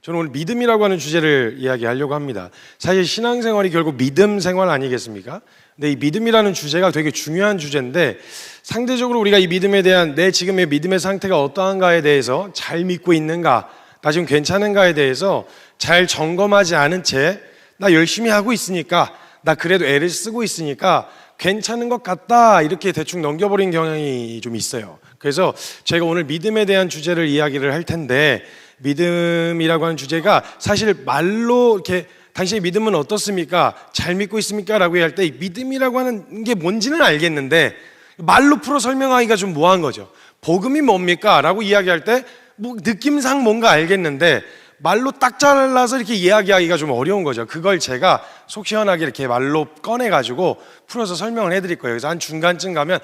저는 오늘 믿음이라고 하는 주제를 이야기하려고 합니다. 사실 신앙생활이 결국 믿음 생활 아니겠습니까? 근데 이 믿음이라는 주제가 되게 중요한 주제인데 상대적으로 우리가 이 믿음에 대한 내 지금의 믿음의 상태가 어떠한가에 대해서 잘 믿고 있는가, 나 지금 괜찮은가에 대해서 잘 점검하지 않은 채 나 열심히 하고 있으니까, 나 그래도 애를 쓰고 있으니까 괜찮은 것 같다 이렇게 대충 넘겨버린 경향이 좀 있어요. 그래서 제가 오늘 믿음에 대한 주제를 이야기를 할 텐데, 믿음이라고 하는 주제가 사실 말로 이렇게 당신의 믿음은 어떻습니까? 잘 믿고 있습니까? 라고 할 때 믿음이라고 하는 게 뭔지는 알겠는데 말로 풀어 설명하기가 좀 뭐한 거죠. 복음이 뭡니까? 라고 이야기할 때 뭐 느낌상 뭔가 알겠는데 말로 딱 잘라서 이렇게 이야기하기가 좀 어려운 거죠. 그걸 제가 속 시원하게 이렇게 말로 꺼내가지고 풀어서 설명을 해드릴 거예요. 그래서 한 중간쯤 가면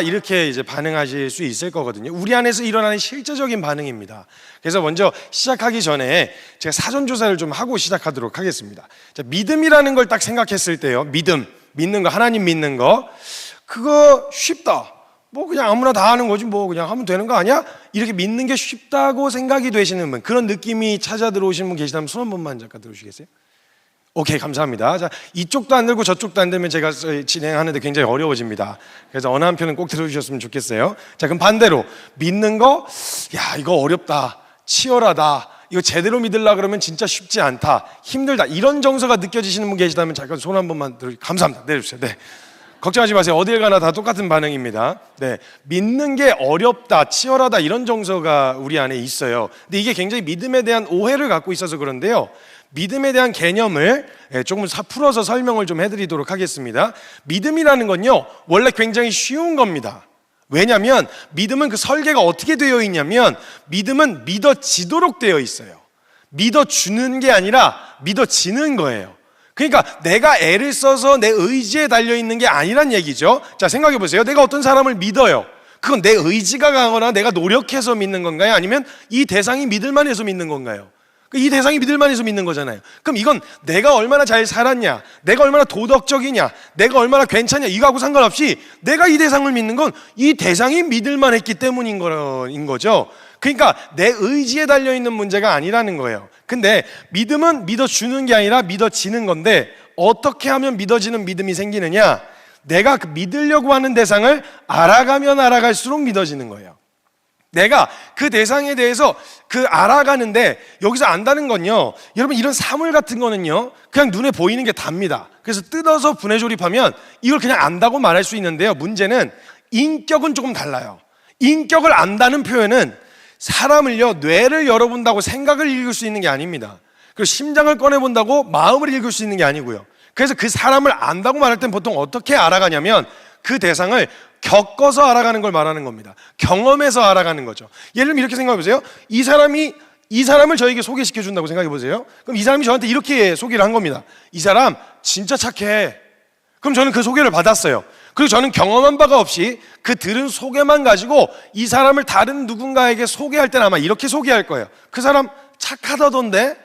이렇게 이제 반응하실 수 있을 거거든요. 우리 안에서 일어나는 실제적인 반응입니다. 그래서 먼저 시작하기 전에 제가 사전조사를 좀 하고 시작하도록 하겠습니다. 자, 믿음이라는 걸 딱 생각했을 때요, 믿는 거, 하나님 믿는 거, 그거 쉽다. 뭐 그냥 아무나 다 하는 거지, 뭐 그냥 하면 되는 거 아니야? 이렇게 믿는 게 쉽다고 생각이 되시는 분, 그런 느낌이 찾아 들어오시는 분 계시다면 손 한 번만 잠깐 들어주시겠어요? 오케이, 감사합니다. 자, 이쪽도 안 들고 저쪽도 안 되면 제가 진행하는데 굉장히 어려워집니다. 그래서 어느 한편은 꼭 들어주셨으면 좋겠어요. 자, 그럼 반대로 믿는 거, 이거 어렵다, 치열하다, 이거 제대로 믿으려고 그러면 진짜 쉽지 않다, 힘들다, 이런 정서가 느껴지시는 분 계시다면 잠깐 손 한 번만 들어주세요. 감사합니다. 내려주세요. 네. 걱정하지 마세요. 어딜 가나 다 똑같은 반응입니다. 네, 믿는 게 어렵다, 치열하다, 이런 정서가 우리 안에 있어요. 근데 이게 굉장히 믿음에 대한 오해를 갖고 있어서 그런데요, 믿음에 대한 개념을 조금 풀어서 설명을 좀 해드리도록 하겠습니다. 믿음이라는 건요, 원래 굉장히 쉬운 겁니다. 왜냐하면 믿음은 그 설계가 어떻게 되어 있냐면, 믿음은 믿어지도록 되어 있어요. 믿어주는 게 아니라 믿어지는 거예요. 그러니까 내가 애를 써서 내 의지에 달려있는 게 아니란 얘기죠. 자, 생각해 보세요. 내가 어떤 사람을 믿어요. 그건 내 의지가 강하거나 내가 노력해서 믿는 건가요? 아니면 이 대상이 믿을만 해서 믿는 건가요? 이 대상이 믿을만 해서 믿는 거잖아요. 그럼 이건 내가 얼마나 잘 살았냐, 내가 얼마나 도덕적이냐, 내가 얼마나 괜찮냐, 이거하고 상관없이 내가 이 대상을 믿는 건 이 대상이 믿을만 했기 때문인 거죠. 그러니까 내 의지에 달려있는 문제가 아니라는 거예요. 근데 믿음은 믿어주는 게 아니라 믿어지는 건데, 어떻게 하면 믿어지는 믿음이 생기느냐, 내가 그 믿으려고 하는 대상을 알아가면 알아갈수록 믿어지는 거예요. 내가 그 대상에 대해서 알아가는데, 여기서 안다는 건요, 여러분 이런 사물 같은 거는요 그냥 눈에 보이는 게 답니다. 그래서 뜯어서 분해 조립하면 이걸 그냥 안다고 말할 수 있는데요, 문제는 인격은 조금 달라요. 인격을 안다는 표현은 사람을요, 뇌를 열어본다고 생각을 읽을 수 있는 게 아닙니다. 그리고 심장을 꺼내본다고 마음을 읽을 수 있는 게 아니고요. 그래서 그 사람을 안다고 말할 땐 보통 어떻게 알아가냐면, 그 대상을 겪어서 알아가는 걸 말하는 겁니다. 경험해서 알아가는 거죠. 예를 들면 이렇게 생각해 보세요. 이 사람을 저에게 소개시켜 준다고 생각해 보세요. 그럼 이 사람이 저한테 이렇게 소개를 한 겁니다. 이 사람 진짜 착해. 그럼 저는 그 소개를 받았어요. 그리고 저는 경험한 바가 없이 그 들은 소개만 가지고 이 사람을 다른 누군가에게 소개할 때는 아마 이렇게 소개할 거예요. 그 사람 착하다던데?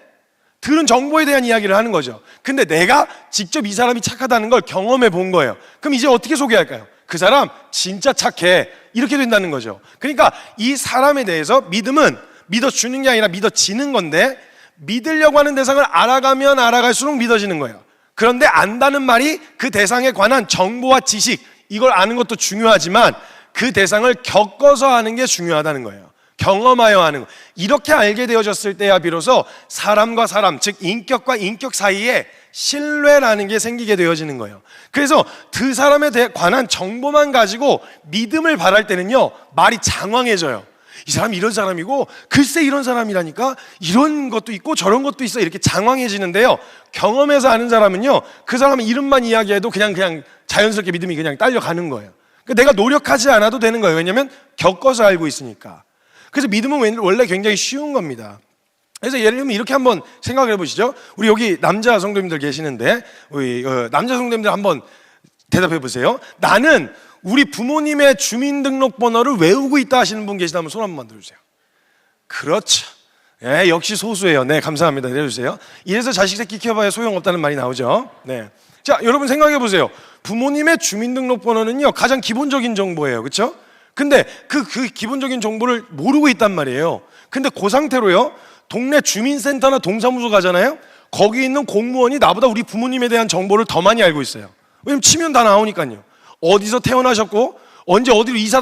들은 정보에 대한 이야기를 하는 거죠. 근데 내가 직접 이 사람이 착하다는 걸 경험해 본 거예요. 그럼 이제 어떻게 소개할까요? 그 사람 진짜 착해, 이렇게 된다는 거죠. 그러니까 이 사람에 대해서 믿음은 믿어주는 게 아니라 믿어지는 건데, 믿으려고 하는 대상을 알아가면 알아갈수록 믿어지는 거예요. 그런데 안다는 말이 그 대상에 관한 정보와 지식, 이걸 아는 것도 중요하지만 그 대상을 겪어서 아는 게 중요하다는 거예요. 경험하여 하는 거. 이렇게 알게 되어졌을 때야 비로소 사람과 사람, 즉 인격과 인격 사이에 신뢰라는 게 생기게 되어지는 거예요. 그래서 그 사람에 관한 정보만 가지고 믿음을 바랄 때는요, 말이 장황해져요. 이 사람이 이런 사람이고, 글쎄 이런 사람이라니까, 이런 것도 있고 저런 것도 있어, 이렇게 장황해지는데요, 경험해서 아는 사람은요, 그 사람의 이름만 이야기해도 그냥 자연스럽게 믿음이 그냥 딸려가는 거예요. 그러니까 내가 노력하지 않아도 되는 거예요. 왜냐하면 겪어서 알고 있으니까. 그래서 믿음은 원래 굉장히 쉬운 겁니다. 그래서 예를 들면 이렇게 한번 생각을 해보시죠. 우리 여기 남자 성도님들 계시는데, 우리 남자 성도님들 한번 대답해 보세요. 나는 우리 부모님의 주민등록번호를 외우고 있다 하시는 분 계시다면 손 한번 들어주세요. 그렇죠. 네, 역시 소수예요. 네, 감사합니다. 내려주세요. 이래서 자식 새끼 키워봐야 소용없다는 말이 나오죠. 네. 자, 여러분 생각해 보세요. 부모님의 주민등록번호는요, 가장 기본적인 정보예요. 그렇죠? 근데 그 기본적인 정보를 모르고 있단 말이에요. 근데 그 상태로요, 동네 주민센터나 동사무소 가잖아요. 거기 있는 공무원이 나보다 우리 부모님에 대한 정보를 더 많이 알고 있어요. 왜냐면 치면 다 나오니까요. 어디서 태어나셨고 언제 어디로 이사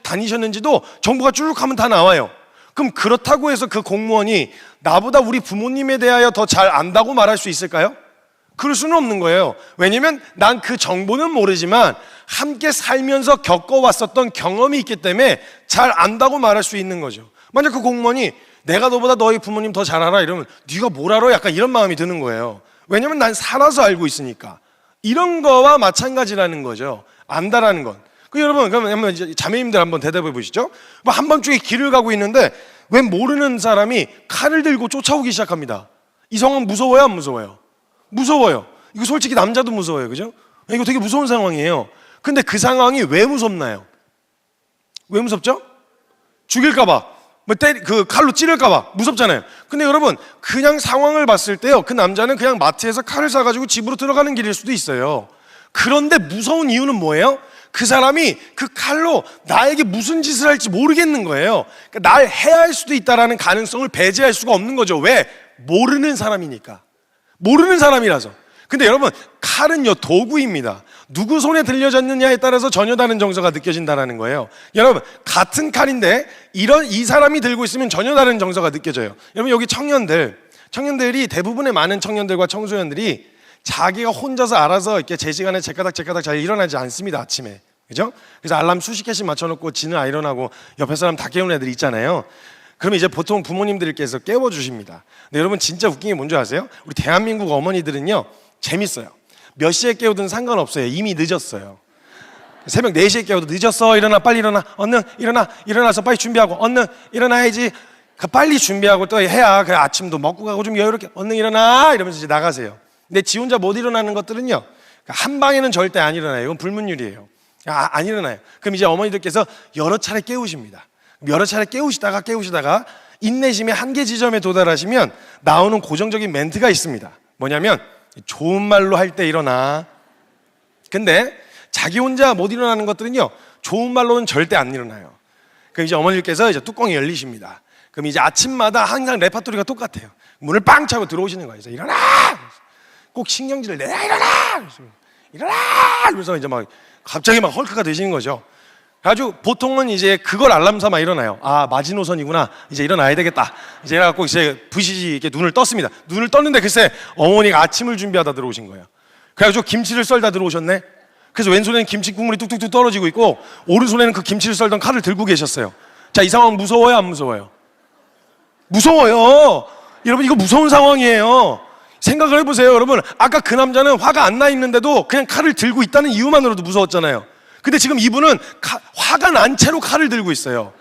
다니셨는지도 정보가 쭉 하면 다 나와요. 그럼 그렇다고 해서 그 공무원이 나보다 우리 부모님에 대하여 더 잘 안다고 말할 수 있을까요? 그럴 수는 없는 거예요. 왜냐면 난 그 정보는 모르지만 함께 살면서 겪어왔었던 경험이 있기 때문에 잘 안다고 말할 수 있는 거죠. 만약 그 공무원이 내가 너보다 너희 부모님 더 잘 알아 이러면 네가 뭘 알아? 약간 이런 마음이 드는 거예요. 왜냐면 난 살아서 알고 있으니까. 이런 거와 마찬가지라는 거죠. 안다라는 건. 여러분, 그러면 자매님들 한번 대답해 보시죠. 한밤중에 길을 가고 있는데 왜 모르는 사람이 칼을 들고 쫓아오기 시작합니다. 이 상황 무서워요, 안 무서워요? 무서워요. 이거 솔직히 남자도 무서워요, 그죠? 이거 되게 무서운 상황이에요. 근데 그 상황이 왜 무섭나요? 왜 무섭죠? 죽일까봐, 그 칼로 찌를까봐 무섭잖아요. 근데 여러분, 그냥 상황을 봤을 때요, 그 남자는 그냥 마트에서 칼을 사가지고 집으로 들어가는 길일 수도 있어요. 그런데 무서운 이유는 뭐예요? 그 사람이 그 칼로 나에게 무슨 짓을 할지 모르겠는 거예요. 그러니까 날 해할 수도 있다는 가능성을 배제할 수가 없는 거죠. 왜? 모르는 사람이니까. 모르는 사람이라서. 근데 여러분, 칼은요 도구입니다. 누구 손에 들려졌느냐에 따라서 전혀 다른 정서가 느껴진다는 거예요. 여러분, 같은 칼인데 이 사람이 들고 있으면 전혀 다른 정서가 느껴져요. 여러분, 여기 청년들이 대부분의 많은 청년들과 청소년들이 자기가 혼자서 알아서 이렇게 제 시간에 제까닥 잘 일어나지 않습니다. 아침에, 그죠? 그래서 알람 수십 개씩 맞춰놓고 지는 안 일어나고 옆에 사람 다 깨우는 애들 있잖아요. 그러면 이제 보통 부모님들께서 깨워주십니다. 근데 여러분, 진짜 웃긴 게 뭔지 아세요? 우리 대한민국 어머니들은요 재밌어요. 몇 시에 깨우든 상관없어요. 이미 늦었어요. 새벽 4시에 깨워도 늦었어. 일어나, 빨리 일어나. 얼른 일어나서 빨리 준비하고 얼른 일어나야지. 빨리 준비하고 또 해야 그 아침도 먹고 가고 좀 여유롭게 얼른 일어나 이러면서 이제 나가세요. 근데 지 혼자 못 일어나는 것들은요 한 방에는 절대 안 일어나요. 이건 불문율이에요. 안 일어나요. 그럼 이제 어머니들께서 여러 차례 깨우십니다. 여러 차례 깨우시다가 인내심의 한계 지점에 도달하시면 나오는 고정적인 멘트가 있습니다. 뭐냐면 좋은 말로 할 때 일어나. 근데 자기 혼자 못 일어나는 것들은요 좋은 말로는 절대 안 일어나요. 그럼 이제 어머니께서 이제 뚜껑이 열리십니다. 그럼 이제 아침마다 항상 레파토리가 똑같아요. 문을 빵 차고 들어오시는 거예요. 그래서 일어나! 꼭 신경질을 내라. 일어나! 그래서 이제 막 갑자기 막 헐크가 되시는 거죠. 아주 보통은 이제 그걸 알람 삼아 일어나요. 아, 마지노선이구나. 이제 일어나야 되겠다. 이제 해갖고 이제 부시시 이렇게 눈을 떴습니다. 눈을 떴는데 글쎄 어머니가 아침을 준비하다 들어오신 거예요. 그래가지고 김치를 썰다 들어오셨네. 그래서 왼손에는 김치 국물이 뚝뚝뚝 떨어지고 있고 오른손에는 그 김치를 썰던 칼을 들고 계셨어요. 자, 이 상황 무서워요, 안 무서워요? 무서워요. 여러분, 이거 무서운 상황이에요. 생각을 해보세요. 여러분, 아까 그 남자는 화가 안 나 있는데도 그냥 칼을 들고 있다는 이유만으로도 무서웠잖아요. 근데 지금 이분은 화가 난 채로 칼을 들고 있어요.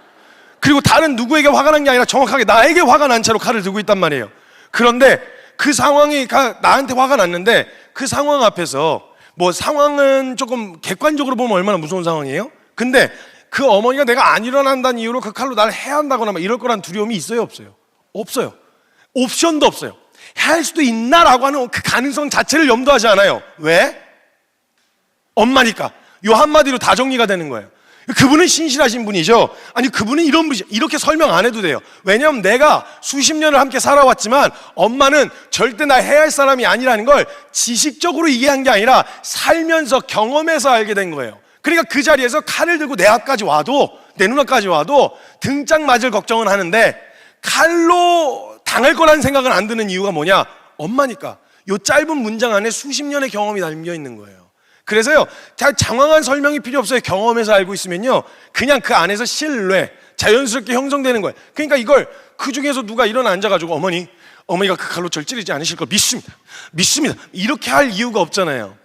그리고 다른 누구에게 화가 난 게 아니라 정확하게 나에게 화가 난 채로 칼을 들고 있단 말이에요. 그런데 그 상황이 나한테 화가 났는데 그 상황 앞에서 뭐 상황은 조금 객관적으로 보면 얼마나 무서운 상황이에요? 근데 그 어머니가 내가 안 일어난다는 이유로 그 칼로 나를 해야 한다거나 막 이럴 거란 두려움이 있어요, 없어요? 없어요. 옵션도 없어요. 할 수도 있나라고 하는 그 가능성 자체를 염두하지 않아요. 왜? 엄마니까. 요 한마디로 다 정리가 되는 거예요. 그분은 신실하신 분이죠. 아니, 그분은 이런 분이죠. 이렇게 설명 안 해도 돼요. 왜냐하면 내가 수십 년을 함께 살아왔지만 엄마는 절대 나 해야 할 사람이 아니라는 걸 지식적으로 이해한 게 아니라 살면서 경험해서 알게 된 거예요. 그러니까 그 자리에서 칼을 들고 내 앞까지 와도, 내 눈앞까지 와도 등짝 맞을 걱정은 하는데 칼로 당할 거라는 생각은 안 드는 이유가 뭐냐? 엄마니까. 요 짧은 문장 안에 수십 년의 경험이 담겨 있는 거예요. 그래서요, 장황한 설명이 필요 없어요. 경험에서 알고 있으면요, 그냥 그 안에서 신뢰, 자연스럽게 형성되는 거예요. 그러니까 이걸 그 중에서 누가 일어나 앉아가지고 어머니가 그 칼로 절 찌르지 않으실 걸 믿습니다. 이렇게 할 이유가 없잖아요.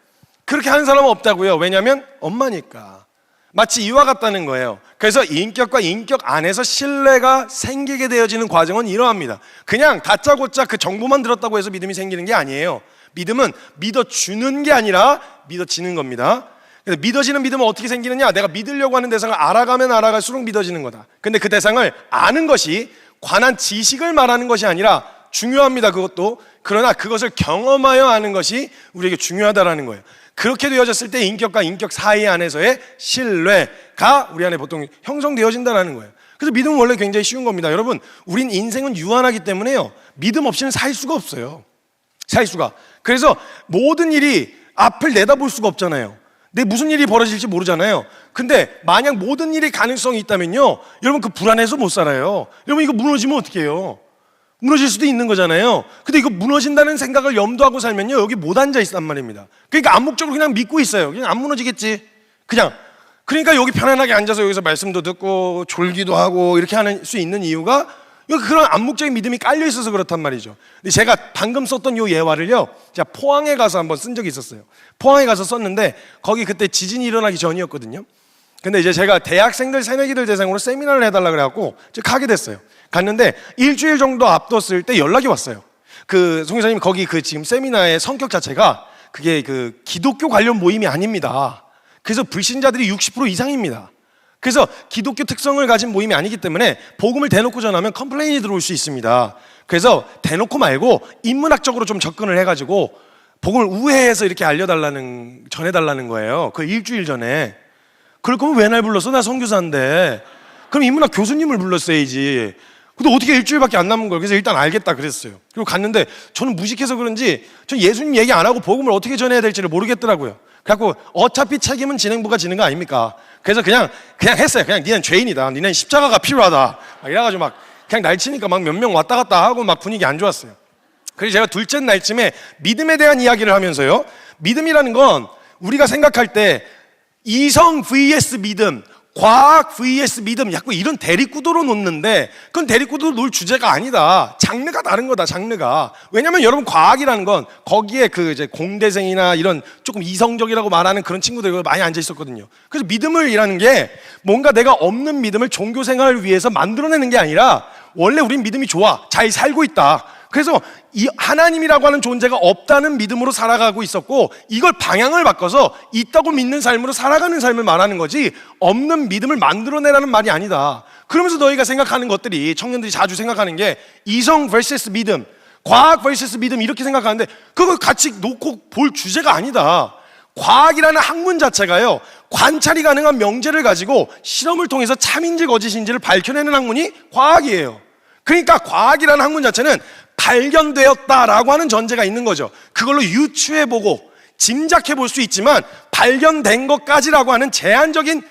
그렇게 하는 사람은 없다고요. 왜냐하면 엄마니까. 마치 이와 같다는 거예요. 그래서 인격과 인격 안에서 신뢰가 생기게 되어지는 과정은 이러합니다. 그냥 다짜고짜 그 정보만 들었다고 해서 믿음이 생기는 게 아니에요. 믿음은 믿어주는 게 아니라 믿어지는 겁니다. 그래서 믿어지는 믿음은 어떻게 생기느냐? 내가 믿으려고 하는 대상을 알아가면 알아갈수록 믿어지는 거다. 근데 그 대상을 아는 것이 관한 지식을 말하는 것이 아니라 중요합니다. 그것도. 그러나 그것을 경험하여 아는 것이 우리에게 중요하다라는 거예요. 그렇게 되어졌을 때 인격과 인격 사이 안에서의 신뢰가 우리 안에 보통 형성되어진다는 거예요. 그래서 믿음은 원래 굉장히 쉬운 겁니다. 여러분, 우린 인생은 유한하기 때문에요, 믿음 없이는 살 수가 없어요. 살 수가. 그래서 모든 일이 앞을 내다볼 수가 없잖아요. 내 무슨 일이 벌어질지 모르잖아요. 근데 만약 모든 일이 가능성이 있다면요, 여러분 그 불안해서 못 살아요. 여러분 이거 무너지면 어떻게 해요? 무너질 수도 있는 거잖아요. 근데 이거 무너진다는 생각을 염두하고 살면요, 여기 못 앉아 있단 말입니다. 그러니까 암묵적으로 그냥 믿고 있어요. 그냥 안 무너지겠지. 그러니까 여기 편안하게 앉아서 여기서 말씀도 듣고 졸기도 하고 이렇게 할 수 있는 이유가 그런 암묵적인 믿음이 깔려 있어서 그렇단 말이죠. 근데 제가 방금 썼던 이 예화를요, 제가 포항에 가서 한번 쓴 적이 있었어요. 포항에 가서 썼는데 거기 그때 지진이 일어나기 전이었거든요. 근데 이제 제가 대학생들 새내기들 대상으로 세미나를 해달라 그래갖고 가게 됐어요. 갔는데 일주일 정도 앞뒀을 때 연락이 왔어요. 송 기사님, 거기 지금 세미나의 성격 자체가 그게 기독교 관련 모임이 아닙니다. 그래서 불신자들이 60% 이상입니다. 그래서 기독교 특성을 가진 모임이 아니기 때문에 복음을 대놓고 전하면 컴플레인이 들어올 수 있습니다. 그래서 대놓고 말고 인문학적으로 좀 접근을 해가지고 복음을 우회해서 이렇게 전해달라는 거예요. 그 일주일 전에. 그럴 거면 왜 날 불렀어? 나 선교사인데. 그럼 인문학 교수님을 불렀어야지. 근데 어떻게 일주일밖에 안 남은 걸. 그래서 일단 알겠다 그랬어요. 그리고 갔는데 저는 무식해서 그런지 전 예수님 얘기 안 하고 복음을 어떻게 전해야 될지를 모르겠더라고요. 그래갖고 어차피 책임은 진행부가 지는 거 아닙니까? 그래서 그냥 했어요. 그냥 니는 죄인이다, 니는 십자가가 필요하다, 이래가지고 그냥 날치니까 몇 명 왔다 갔다 하고 분위기 안 좋았어요. 그래서 제가 둘째 날쯤에 믿음에 대한 이야기를 하면서요, 믿음이라는 건 우리가 생각할 때 이성 vs 믿음, 과학 vs 믿음, 자꾸 이런 대립구도로 놓는데 그건 대립구도로 놓을 주제가 아니다. 장르가 다른 거다, 장르가. 왜냐면 여러분, 과학이라는 건 거기에 이제 공대생이나 이런 조금 이성적이라고 말하는 그런 친구들이 많이 앉아 있었거든요. 그래서 믿음이라는 게 뭔가 내가 없는 믿음을 종교 생활을 위해서 만들어내는 게 아니라 원래 우린 믿음이 좋아, 잘 살고 있다. 그래서 이 하나님이라고 하는 존재가 없다는 믿음으로 살아가고 있었고, 이걸 방향을 바꿔서 있다고 믿는 삶으로 살아가는 삶을 말하는 거지 없는 믿음을 만들어내라는 말이 아니다. 그러면서 너희가 생각하는 것들이, 청년들이 자주 생각하는 게 이성 vs 믿음, 과학 vs 믿음 이렇게 생각하는데 그걸 같이 놓고 볼 주제가 아니다. 과학이라는 학문 자체가요, 관찰이 가능한 명제를 가지고 실험을 통해서 참인지 거짓인지를 밝혀내는 학문이 과학이에요. 그러니까 과학이라는 학문 자체는 발견되었다라고 하는 전제가 있는 거죠. 그걸로 유추해보고 짐작해볼 수 있지만 발견된 것까지라고 하는 제한적인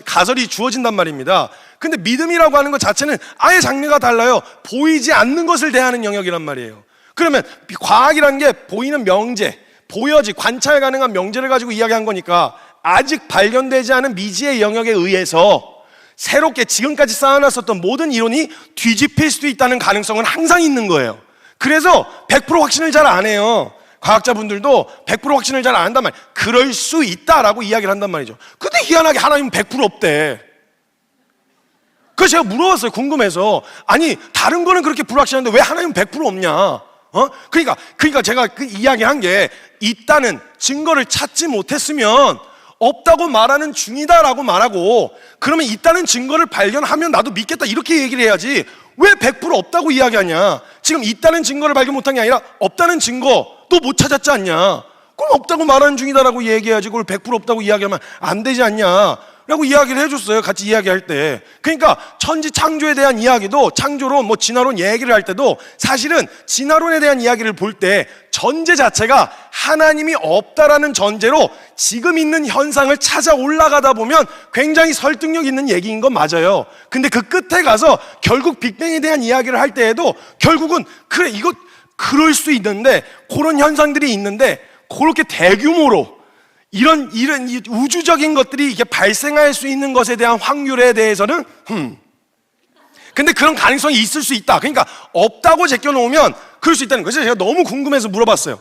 가설이 주어진단 말입니다. 근데 믿음이라고 하는 것 자체는 아예 장르가 달라요. 보이지 않는 것을 대하는 영역이란 말이에요. 그러면 과학이라는 게 보이는 명제, 관찰 가능한 명제를 가지고 이야기한 거니까 아직 발견되지 않은 미지의 영역에 의해서 새롭게 지금까지 쌓아놨었던 모든 이론이 뒤집힐 수도 있다는 가능성은 항상 있는 거예요. 그래서 100% 확신을 잘 안 해요. 과학자분들도 100% 확신을 잘 안 한단 말이에요. 그럴 수 있다라고 이야기를 한단 말이죠. 근데 희한하게 하나님은 100% 없대. 그래서 제가 물어봤어요, 궁금해서. 아니, 다른 거는 그렇게 불확실한데 왜 하나님은 100% 없냐? 그러니까 제가 이야기한 게, 있다는 증거를 찾지 못했으면 없다고 말하는 중이다라고 말하고, 그러면 있다는 증거를 발견하면 나도 믿겠다 이렇게 얘기를 해야지 왜 100% 없다고 이야기하냐? 지금 있다는 증거를 발견 못한 게 아니라 없다는 증거 또 못 찾았지 않냐? 그럼 없다고 말하는 중이다라고 얘기해야지 그걸 100% 없다고 이야기하면 안 되지 않냐? 라고 이야기를 해줬어요, 같이 이야기할 때. 그러니까 천지 창조에 대한 이야기도, 창조론, 진화론 얘기를 할 때도 사실은 진화론에 대한 이야기를 볼 때 전제 자체가 하나님이 없다라는 전제로 지금 있는 현상을 찾아 올라가다 보면 굉장히 설득력 있는 얘기인 건 맞아요. 근데 그 끝에 가서 결국 빅뱅에 대한 이야기를 할 때에도 결국은 그래, 이거 그럴 수 있는데, 그런 현상들이 있는데 그렇게 대규모로 이런 우주적인 것들이 이게 발생할 수 있는 것에 대한 확률에 대해서는 근데 그런 가능성이 있을 수 있다. 그러니까 없다고 제껴놓으면 그럴 수 있다는 거죠. 제가 너무 궁금해서 물어봤어요.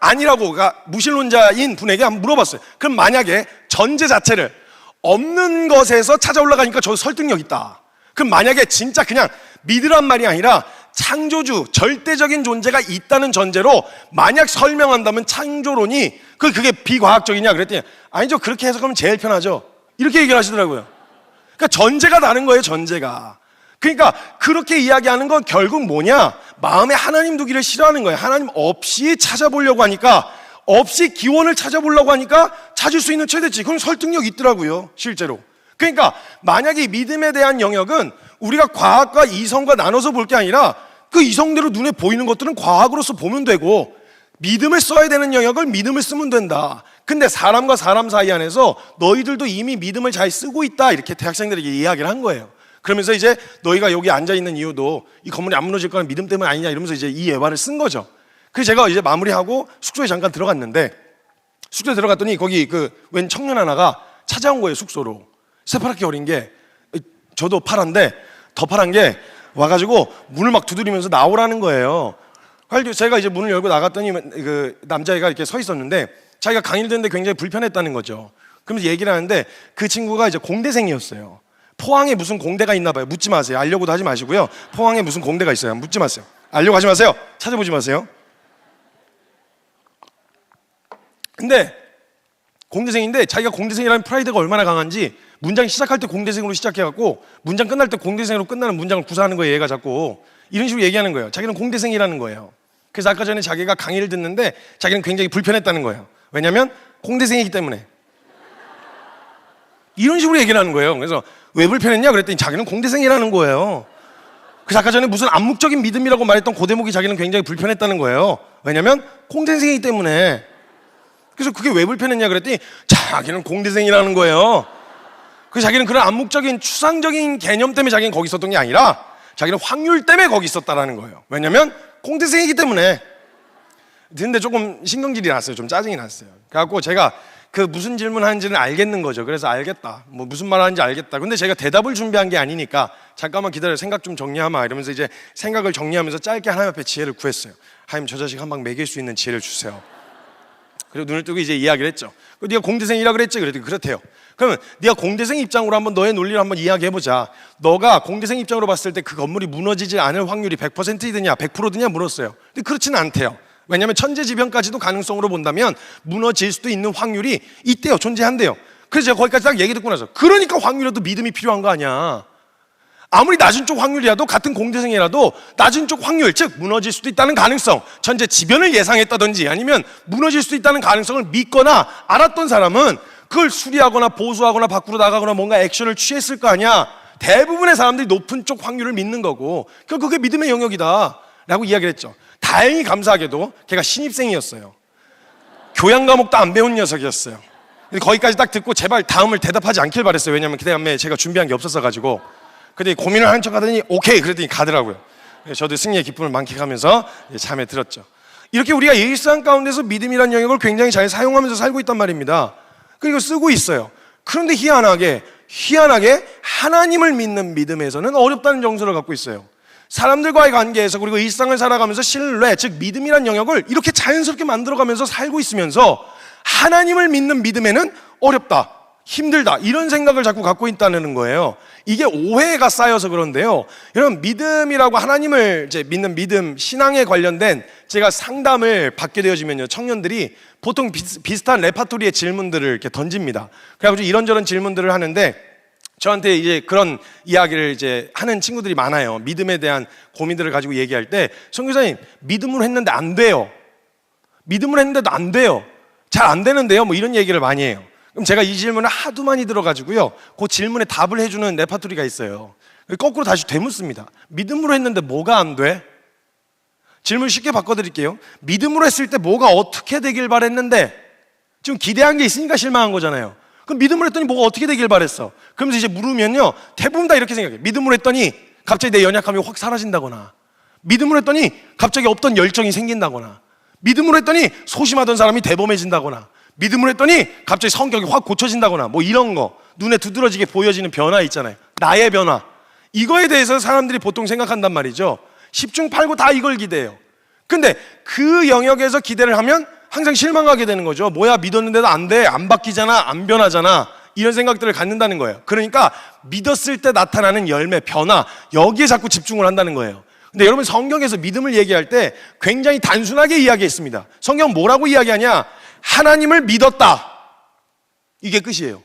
아니라고, 무신론자인 분에게 한번 물어봤어요. 그럼 만약에 전제 자체를 없는 것에서 찾아 올라가니까 저 설득력 있다. 그럼 만약에 진짜 그냥 믿으란 말이 아니라 창조주, 절대적인 존재가 있다는 전제로 만약 설명한다면 창조론이 그게 비과학적이냐 그랬더니 아니죠, 그렇게 해석하면 제일 편하죠, 이렇게 얘기를 하시더라고요. 그러니까 전제가 다른 거예요, 전제가. 그러니까 그렇게 이야기하는 건 결국 뭐냐, 마음에 하나님 두기를 싫어하는 거예요. 하나님 없이 찾아보려고 하니까, 없이 기원을 찾아보려고 하니까 찾을 수 있는 최대치. 그럼 설득력 있더라고요, 실제로. 그러니까 만약에 이 믿음에 대한 영역은 우리가 과학과 이성과 나눠서 볼 게 아니라 그 이성대로 눈에 보이는 것들은 과학으로서 보면 되고 믿음을 써야 되는 영역을 믿음을 쓰면 된다. 근데 사람과 사람 사이 안에서 너희들도 이미 믿음을 잘 쓰고 있다, 이렇게 대학생들에게 이야기를 한 거예요. 그러면서 이제 너희가 여기 앉아있는 이유도 이 건물이 안 무너질 거는 믿음 때문 아니냐 이러면서 이제 이 예화를 쓴 거죠. 그래서 제가 이제 마무리하고 숙소에 잠깐 들어갔는데, 숙소에 들어갔더니 거기 그 웬 청년 하나가 찾아온 거예요. 숙소로 새파랗게 어린 게, 저도 파란데 더 파란 게 와가지고 문을 막 두드리면서 나오라는 거예요. 그래서 제가 이제 문을 열고 나갔더니 그 남자애가 이렇게 서 있었는데 자기가 강의를 듣는데 굉장히 불편했다는 거죠. 그러면서 얘기를 하는데 그 친구가 이제 공대생이었어요. 포항에 무슨 공대가 있나 봐요. 묻지 마세요. 알려고도 하지 마시고요. 포항에 무슨 공대가 있어요. 묻지 마세요. 알려고 하지 마세요. 찾아보지 마세요. 근데 공대생인데 자기가 공대생이라는 프라이드가 얼마나 강한지 문장 시작할 때 공대생으로 시작해갖고 문장 끝날 때 공대생으로 끝나는 문장을 구사하는 거예요. 얘가 자꾸 이런 식으로 얘기하는 거예요. 자기는 공대생이라는 거예요. 그래서 아까 전에 자기가 강의를 듣는데 자기는 굉장히 불편했다는 거예요. 왜냐하면 공대생이기 때문에. 이런 식으로 얘기를 하는 거예요. 그래서 왜 불편했냐 그랬더니 자기는 공대생이라는 거예요. 그래서 아까 전에 무슨 암묵적인 믿음이라고 말했던 그 대목이 자기는 굉장히 불편했다는 거예요. 왜냐하면 공대생이기 때문에. 그래서 그게 왜 불편했냐 그랬더니 자기는 공대생이라는 거예요. 그래서 자기는 그런 암묵적인 추상적인 개념 때문에 자기는 거기 있었던 게 아니라 자기는 확률 때문에 거기 있었다라는 거예요. 왜냐면 공대생이기 때문에. 근데 조금 신경질이 났어요. 좀 짜증이 났어요. 그래갖고 제가 그 무슨 질문 하는지는 알겠는 거죠. 그래서 알겠다, 뭐 무슨 말 하는지 알겠다. 근데 제가 대답을 준비한 게 아니니까 잠깐만 기다려, 생각 좀 정리하마 이러면서 이제 생각을 정리하면서 짧게 하나님 앞에 지혜를 구했어요. 하나님, 저 자식 한 방 먹일 수 있는 지혜를 주세요. 그리고 눈을 뜨고 이제 이야기를 했죠. 네가 공대생이라 그랬지? 그랬더니 그렇대요. 그러면 네가 공대생 입장으로 한번 너의 논리를 한번 이야기해보자. 너가 공대생 입장으로 봤을 때 그 건물이 무너지지 않을 확률이 100%이드냐 100%드냐 물었어요. 근데 그렇지는 않대요. 왜냐하면 천재지변까지도 가능성으로 본다면 무너질 수도 있는 확률이 있대요. 존재한대요. 그래서 제가 거기까지 딱 얘기 듣고 나서 그러니까 확률에도 믿음이 필요한 거 아니야. 아무리 낮은 쪽 확률이라도 같은 공대생이라도 낮은 쪽 확률, 즉 무너질 수도 있다는 가능성, 천재지변을 예상했다든지 아니면 무너질 수도 있다는 가능성을 믿거나 알았던 사람은 그걸 수리하거나 보수하거나 밖으로 나가거나 뭔가 액션을 취했을 거 아니야. 대부분의 사람들이 높은 쪽 확률을 믿는 거고 그게 믿음의 영역이다 라고 이야기를 했죠. 다행히 감사하게도 걔가 신입생이었어요. 교양 과목도 안 배운 녀석이었어요. 근데 거기까지 딱 듣고 제발 다음을 대답하지 않길 바랬어요. 왜냐면 그 다음에 제가 준비한 게 없었어가지고. 근데 고민을 하는 척 하더니 오케이 그랬더니 가더라고요. 저도 승리의 기쁨을 만끽하면서 잠에 들었죠. 이렇게 우리가 일상 가운데서 믿음이라는 영역을 굉장히 잘 사용하면서 살고 있단 말입니다. 그리고 쓰고 있어요. 그런데 희한하게 하나님을 믿는 믿음에서는 어렵다는 정서를 갖고 있어요. 사람들과의 관계에서 그리고 일상을 살아가면서 신뢰, 즉 믿음이라는 영역을 이렇게 자연스럽게 만들어가면서 살고 있으면서 하나님을 믿는 믿음에는 어렵다, 힘들다, 이런 생각을 자꾸 갖고 있다는 거예요. 이게 오해가 쌓여서 그런데요. 여러분, 믿음이라고 하나님을 이제 믿는 믿음, 신앙에 관련된 제가 상담을 받게 되어지면요, 청년들이 보통 비슷한 레파토리의 질문들을 이렇게 던집니다. 그래가지고 이런저런 질문들을 하는데 저한테 이제 그런 이야기를 이제 하는 친구들이 많아요. 믿음에 대한 고민들을 가지고 얘기할 때, 선교사님, 믿음으로 했는데 안 돼요. 믿음으로 했는데도 안 돼요. 잘 안 되는데요. 뭐 이런 얘기를 많이 해요. 그럼 제가 이 질문을 하도 많이 들어가지고요, 그 질문에 답을 해주는 레파토리가 있어요. 거꾸로 다시 되묻습니다. 믿음으로 했는데 뭐가 안 돼? 질문 쉽게 바꿔드릴게요. 믿음으로 했을 때 뭐가 어떻게 되길 바랬는데 지금 기대한 게 있으니까 실망한 거잖아요. 그럼 믿음으로 했더니 뭐가 어떻게 되길 바랬어? 그러면서 이제 물으면요, 대부분 다 이렇게 생각해요. 믿음으로 했더니 갑자기 내 연약함이 확 사라진다거나, 믿음으로 했더니 갑자기 없던 열정이 생긴다거나, 믿음으로 했더니 소심하던 사람이 대범해진다거나, 믿음으로 했더니 갑자기 성격이 확 고쳐진다거나, 뭐 이런 거, 눈에 두드러지게 보여지는 변화 있잖아요. 나의 변화. 이거에 대해서 사람들이 보통 생각한단 말이죠. 10중 8구 다 이걸 기대해요. 근데 그 영역에서 기대를 하면 항상 실망하게 되는 거죠. 뭐야, 믿었는데도 안 돼, 안 바뀌잖아, 안 변하잖아, 이런 생각들을 갖는다는 거예요. 그러니까 믿었을 때 나타나는 열매, 변화, 여기에 자꾸 집중을 한다는 거예요. 근데 여러분, 성경에서 믿음을 얘기할 때 굉장히 단순하게 이야기했습니다. 성경은 뭐라고 이야기하냐? 하나님을 믿었다, 이게 끝이에요.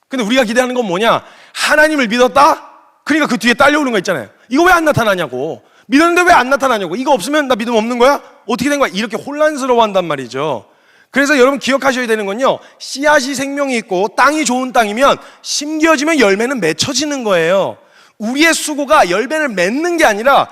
근데 우리가 기대하는 건 뭐냐? 하나님을 믿었다? 그러니까 그 뒤에 딸려오는 거 있잖아요. 이거 왜 안 나타나냐고. 믿었는데 왜 안 나타나냐고. 이거 없으면 나 믿음 없는 거야? 어떻게 된 거야? 이렇게 혼란스러워한단 말이죠. 그래서 여러분 기억하셔야 되는 건요, 씨앗이 생명이 있고 땅이 좋은 땅이면 심겨지면 열매는 맺혀지는 거예요. 우리의 수고가 열매를 맺는 게 아니라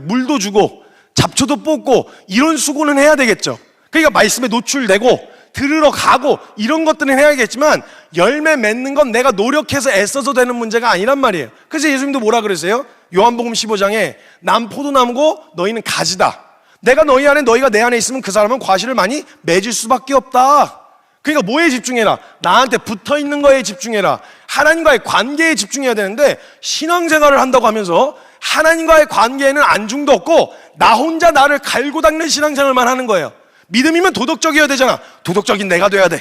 물도 주고 잡초도 뽑고 이런 수고는 해야 되겠죠. 그러니까 말씀에 노출되고 들으러 가고 이런 것들은 해야겠지만 열매 맺는 건 내가 노력해서 애써서 되는 문제가 아니란 말이에요. 그래서 예수님도 뭐라 그랬어요? 요한복음 15장에 난 포도나무고 너희는 가지다. 내가 너희 안에 너희가 내 안에 있으면 그 사람은 과실을 많이 맺을 수밖에 없다. 그러니까 뭐에 집중해라? 나한테 붙어있는 거에 집중해라. 하나님과의 관계에 집중해야 되는데 신앙생활을 한다고 하면서 하나님과의 관계에는 안중도 없고 나 혼자 나를 갈고 닦는 신앙생활만 하는 거예요. 믿음이면 도덕적이어야 되잖아. 도덕적인 내가 돼야 돼.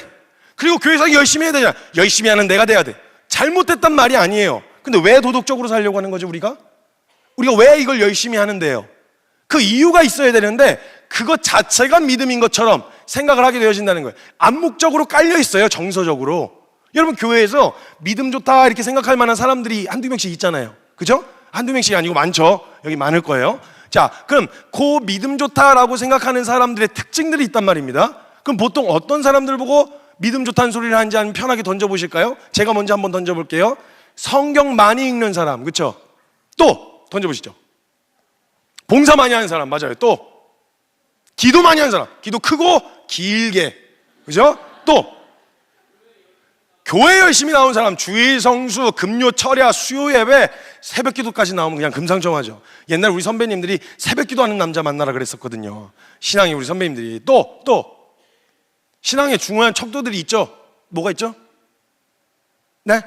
그리고 교회에서 열심히 해야 되잖아. 열심히 하는 내가 돼야 돼. 잘못됐단 말이 아니에요. 근데 왜 도덕적으로 살려고 하는 거죠, 우리가 왜 이걸 열심히 하는데요? 그 이유가 있어야 되는데 그것 자체가 믿음인 것처럼 생각을 하게 되어진다는 거예요. 암묵적으로 깔려 있어요, 정서적으로. 여러분 교회에서 믿음 좋다 이렇게 생각할 만한 사람들이 한두 명씩 있잖아요. 그죠? 한두 명씩이 아니고 많죠. 여기 많을 거예요. 자, 그럼 그 믿음 좋다라고 생각하는 사람들의 특징들이 있단 말입니다. 그럼 보통 어떤 사람들 보고 믿음 좋다는 소리를 하는지 아니면 편하게 던져보실까요? 제가 먼저 한번 던져볼게요. 성경 많이 읽는 사람, 그렇죠? 또 던져보시죠. 봉사 많이 하는 사람, 맞아요. 또 기도 많이 하는 사람, 기도 크고 길게, 그죠? 또 교회 열심히 나오는 사람, 주일 성수, 금요 철야, 수요 예배, 새벽 기도까지 나오면 그냥 금상첨화죠. 옛날 우리 선배님들이 새벽 기도하는 남자 만나라 그랬었거든요. 신앙이 우리 선배님들이. 또 신앙에 중요한 척도들이 있죠. 뭐가 있죠? 네?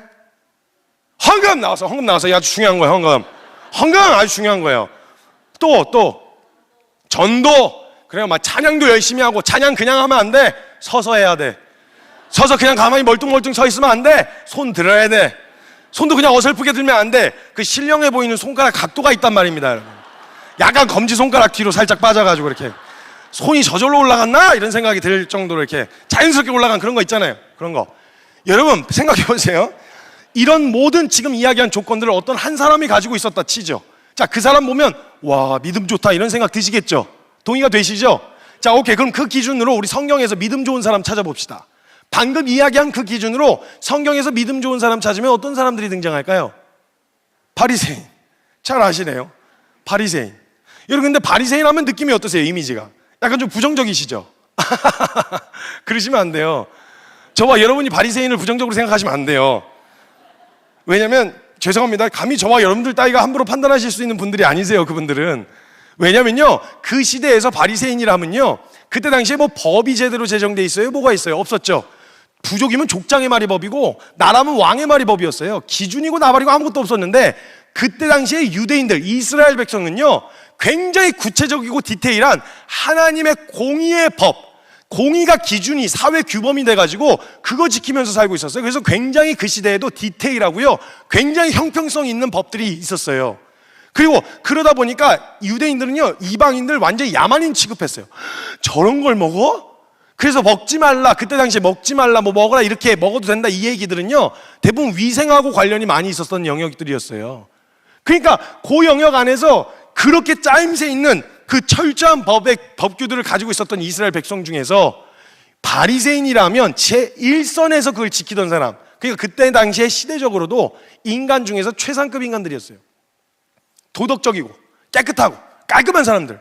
헌금 나와서 아주 중요한 거예요. 헌금 아주 중요한 거예요. 또 전도. 그래요. 막 찬양도 열심히 하고, 찬양 그냥 하면 안 돼. 서서 해야 돼. 서서 그냥 가만히 멀뚱멀뚱 서 있으면 안 돼. 손 들어야 돼. 손도 그냥 어설프게 들면 안 돼. 그 신령해 보이는 손가락 각도가 있단 말입니다, 여러분. 약간 검지손가락 뒤로 살짝 빠져가지고 이렇게 손이 저절로 올라갔나? 이런 생각이 들 정도로 이렇게 자연스럽게 올라간 그런 거 있잖아요. 그런 거. 여러분 생각해 보세요. 이런 모든 지금 이야기한 조건들을 어떤 한 사람이 가지고 있었다 치죠. 자, 그 사람 보면 와, 믿음 좋다 이런 생각 드시겠죠? 동의가 되시죠? 자, 오케이. 그럼 그 기준으로 우리 성경에서 믿음 좋은 사람 찾아봅시다. 방금 이야기한 그 기준으로 성경에서 믿음 좋은 사람 찾으면 어떤 사람들이 등장할까요? 바리새인. 잘 아시네요. 바리새인. 여러분 근데 바리새인 하면 느낌이 어떠세요? 이미지가 약간 좀 부정적이시죠? 그러시면 안 돼요. 저와 여러분이 바리새인을 부정적으로 생각하시면 안 돼요. 왜냐면 죄송합니다, 감히 저와 여러분들 따위가 함부로 판단하실 수 있는 분들이 아니세요. 그분들은. 왜냐면요, 그 시대에서 바리새인이라면요, 그때 당시에 뭐 법이 제대로 제정돼 있어요? 뭐가 있어요? 없었죠. 부족이면 족장의 말이 법이고 나라면 왕의 말이 법이었어요. 기준이고 나발이고 아무것도 없었는데 그때 당시에 유대인들, 이스라엘 백성은요, 굉장히 구체적이고 디테일한 하나님의 공의의 법, 공의가 기준이, 사회 규범이 돼가지고 그거 지키면서 살고 있었어요. 그래서 굉장히 그 시대에도 디테일하고요, 굉장히 형평성 있는 법들이 있었어요. 그리고 그러다 보니까 유대인들은요, 이방인들 완전히 야만인 취급했어요. 저런 걸 먹어? 그래서 먹지 말라, 그때 당시에 먹지 말라, 뭐 먹어라, 이렇게 먹어도 된다, 이 얘기들은요 대부분 위생하고 관련이 많이 있었던 영역들이었어요. 그러니까 그 영역 안에서 그렇게 짜임새 있는 그 철저한 법규들을 가지고 있었던 이스라엘 백성 중에서 바리새인이라면 제1선에서 그걸 지키던 사람, 그러니까 그때 당시에 시대적으로도 인간 중에서 최상급 인간들이었어요. 도덕적이고 깨끗하고 깔끔한 사람들.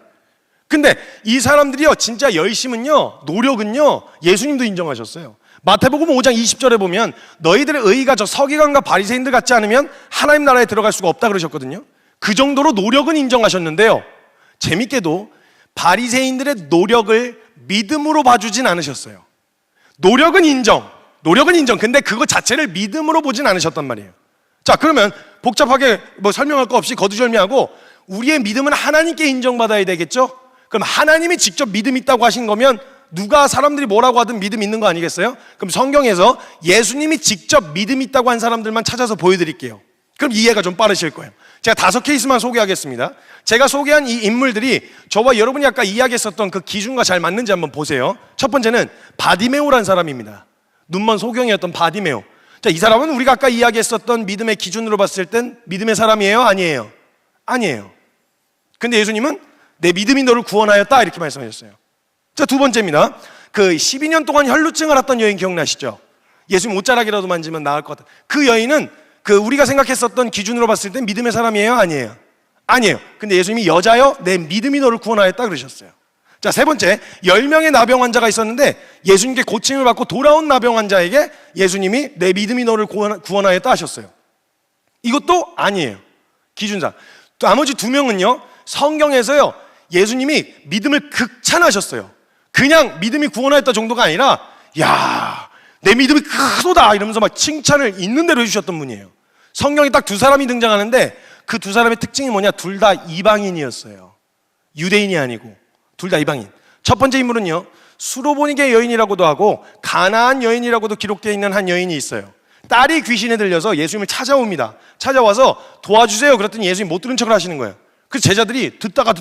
근데 이 사람들이요, 진짜 열심은요, 노력은요, 예수님도 인정하셨어요. 마태복음 5장 20절에 보면 너희들의 의의가 저 서기관과 바리새인들 같지 않으면 하나님 나라에 들어갈 수가 없다 그러셨거든요. 그 정도로 노력은 인정하셨는데요, 재밌게도 바리새인들의 노력을 믿음으로 봐주진 않으셨어요. 노력은 인정. 근데 그거 자체를 믿음으로 보진 않으셨단 말이에요. 자, 그러면 복잡하게 뭐 설명할 거 없이 거두절미하고 우리의 믿음은 하나님께 인정받아야 되겠죠? 그럼 하나님이 직접 믿음 있다고 하신 거면 누가 사람들이 뭐라고 하든 믿음 있는 거 아니겠어요? 그럼 성경에서 예수님이 직접 믿음 있다고 한 사람들만 찾아서 보여드릴게요. 그럼 이해가 좀 빠르실 거예요. 제가 5케이스만 소개하겠습니다. 제가 소개한 이 인물들이 저와 여러분이 아까 이야기했었던 그 기준과 잘 맞는지 한번 보세요. 첫 번째는 바디메오라는 사람입니다. 눈먼 소경이었던 바디메오. 자, 이 사람은 우리가 아까 이야기했었던 믿음의 기준으로 봤을 땐 믿음의 사람이에요? 아니에요? 아니에요. 근데 예수님은 내 믿음이 너를 구원하였다 이렇게 말씀하셨어요. 자, 두 번째입니다. 그 12년 동안 혈루증을 앓았던 여인 기억나시죠? 예수님 옷자락이라도 만지면 나을 것 같아. 그 여인은 그 우리가 생각했었던 기준으로 봤을 때 믿음의 사람이에요? 아니에요? 아니에요. 근데 예수님이 여자여 내 믿음이 너를 구원하였다 그러셨어요. 자, 세 번째, 10명의 나병 환자가 있었는데 예수님께 고침을 받고 돌아온 나병 환자에게 예수님이 내 믿음이 너를 구원하였다 하셨어요. 이것도 아니에요. 기준상. 또 나머지 2명은요, 성경에서요, 예수님이 믿음을 극찬하셨어요. 그냥 믿음이 구원하였다 정도가 아니라, 야, 내 믿음이 크도다 이러면서 막 칭찬을 있는 대로 해주셨던 분이에요. 성경에 딱 2사람이 등장하는데 그 2사람의 특징이 뭐냐? 둘 다 이방인이었어요. 유대인이 아니고 둘 다 이방인. 첫 번째 인물은요, 수로보니게 여인이라고도 하고 가나안 여인이라고도 기록되어 있는 한 여인이 있어요. 딸이 귀신에 들려서 예수님을 찾아옵니다. 찾아와서 도와주세요 그랬더니 예수님 못 들은 척을 하시는 거예요. 그래서 제자들이 듣다가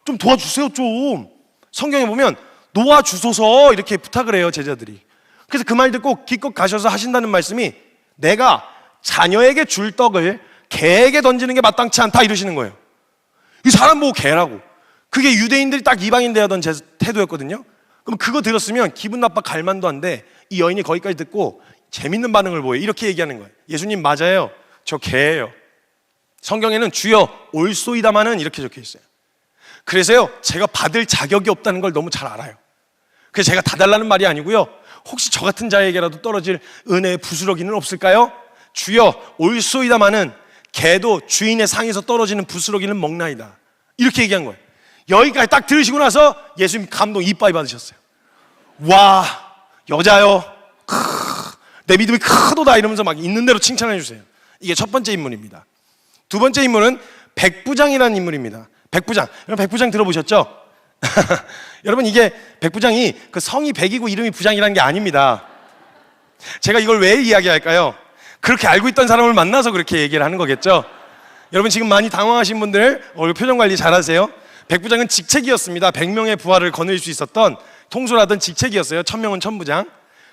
좀 도와주세요 좀. 성경에 보면 놓아주소서 이렇게 부탁을 해요, 제자들이. 그래서 그 말 듣고 기껏 가셔서 하신다는 말씀이 내가 자녀에게 줄 떡을 개에게 던지는 게 마땅치 않다 이러시는 거예요. 이 사람 보고 개라고. 그게 유대인들이 딱 이방인 대하던 태도였거든요. 그럼 그거 들었으면 기분 나빠 갈 만도 한데 이 여인이 거기까지 듣고 재밌는 반응을 보여요. 이렇게 얘기하는 거예요. 예수님 맞아요. 저 개예요. 성경에는 주여 올소이다마는 이렇게 적혀 있어요. 그래서요, 제가 받을 자격이 없다는 걸 너무 잘 알아요. 그래서 제가 다 달라는 말이 아니고요, 혹시 저 같은 자에게라도 떨어질 은혜의 부스러기는 없을까요? 주여 올소이다마는 개도 주인의 상에서 떨어지는 부스러기는 먹나이다. 이렇게 얘기한 거예요. 여기까지 딱 들으시고 나서 예수님 감동 이빠이 받으셨어요. 와, 여자요, 내 믿음이 크도다 이러면서 막 있는 대로 칭찬해 주세요. 이게 첫 번째 인물입니다. 두 번째 인물은 백부장이라는 인물입니다. 백부장, 여러분 백부장 들어보셨죠? 여러분 이게 백부장이 그 성이 백이고 이름이 부장이라는 게 아닙니다. 제가 이걸 왜 이야기할까요? 그렇게 알고 있던 사람을 만나서 그렇게 얘기를 하는 거겠죠? 여러분 지금 많이 당황하신 분들 얼굴 표정 관리 잘하세요. 백부장은 직책이었습니다. 100명의 부하를 거느릴 수 있었던 통솔하던 직책이었어요. 1000명은 천부장.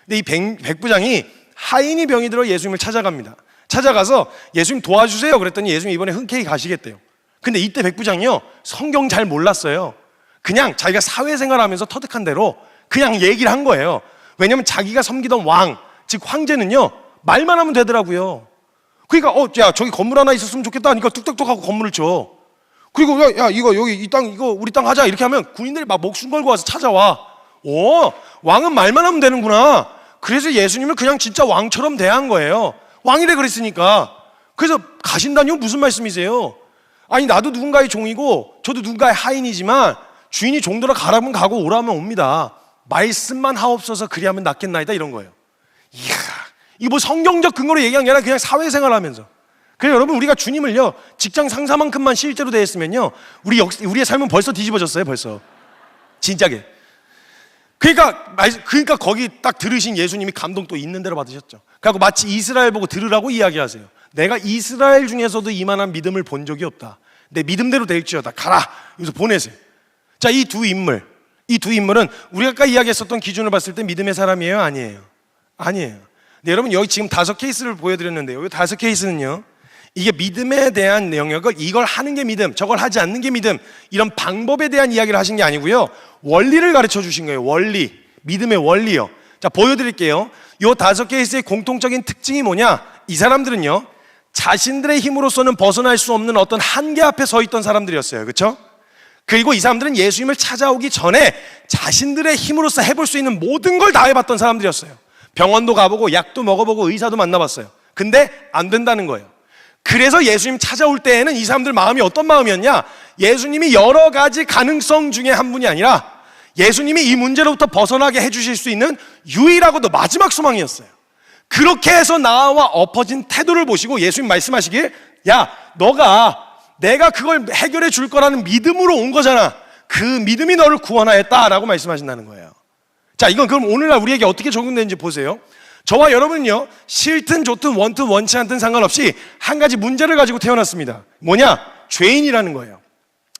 근데 이 백부장이 하인이 병이 들어 예수님을 찾아갑니다. 찾아가서 예수님 도와주세요 그랬더니 예수님 이번에 흔쾌히 가시겠대요. 근데 이때 백부장이요, 성경 잘 몰랐어요. 그냥 자기가 사회생활하면서 터득한 대로 그냥 얘기를 한 거예요. 왜냐면 자기가 섬기던 왕, 즉 황제는요, 말만 하면 되더라고요. 그러니까 야 저기 건물 하나 있었으면 좋겠다 하니까 뚝딱뚝 하고 건물을 줘. 그리고 야 이거 여기 이 땅 이거 우리 땅 하자 이렇게 하면 군인들이 막 목숨 걸고 와서 찾아와. 왕은 말만 하면 되는구나. 그래서 예수님을 그냥 진짜 왕처럼 대한 거예요. 왕이래 그랬으니까. 그래서 가신다니요? 무슨 말씀이세요? 아니 나도 누군가의 종이고 저도 누군가의 하인이지만 주인이 종들아 가라면 가고 오라면 옵니다. 말씀만 하옵소서 그리하면 낫겠나이다 이런 거예요. 이야, 이거 뭐 성경적 근거로 얘기한 게 아니라 그냥 사회생활하면서. 그래서 여러분 우리가 주님을요 직장 상사만큼만 실제로 대했으면요 우리의 삶은 벌써 뒤집어졌어요. 벌써 진짜게. 그러니까 거기 딱 들으신 예수님이 감동 또 있는 대로 받으셨죠. 그래서 마치 이스라엘 보고 들으라고 이야기하세요. 내가 이스라엘 중에서도 이만한 믿음을 본 적이 없다. 내 믿음대로 될지어다. 가라. 여기서 보내세요. 자, 이 두 인물은 우리가 아까 이야기했었던 기준을 봤을 때 믿음의 사람이에요? 아니에요? 아니에요. 네, 여러분 여기 지금 5케이스를 보여드렸는데요. 이 5케이스는요 이게 믿음에 대한 영역을 이걸 하는 게 믿음, 저걸 하지 않는 게 믿음, 이런 방법에 대한 이야기를 하신 게 아니고요, 원리를 가르쳐 주신 거예요. 원리, 믿음의 원리요. 자, 보여드릴게요. 이 5케이스의 공통적인 특징이 뭐냐? 이 사람들은요 자신들의 힘으로서는 벗어날 수 없는 어떤 한계 앞에 서 있던 사람들이었어요. 그렇죠? 그리고 이 사람들은 예수님을 찾아오기 전에 자신들의 힘으로서 해볼 수 있는 모든 걸 다 해봤던 사람들이었어요. 병원도 가보고 약도 먹어보고 의사도 만나봤어요. 근데 안 된다는 거예요. 그래서 예수님 찾아올 때에는 이 사람들 마음이 어떤 마음이었냐? 예수님이 여러 가지 가능성 중에 한 분이 아니라 예수님이 이 문제로부터 벗어나게 해주실 수 있는 유일하고도 마지막 소망이었어요. 그렇게 해서 나와 엎어진 태도를 보시고 예수님 말씀하시길, 야 내가 그걸 해결해 줄 거라는 믿음으로 온 거잖아. 그 믿음이 너를 구원하였다라고 말씀하신다는 거예요. 자, 이건 그럼 오늘날 우리에게 어떻게 적용되는지 보세요. 저와 여러분은요 싫든 좋든 원든 원치 않든 상관없이 한 가지 문제를 가지고 태어났습니다. 뭐냐? 죄인이라는 거예요.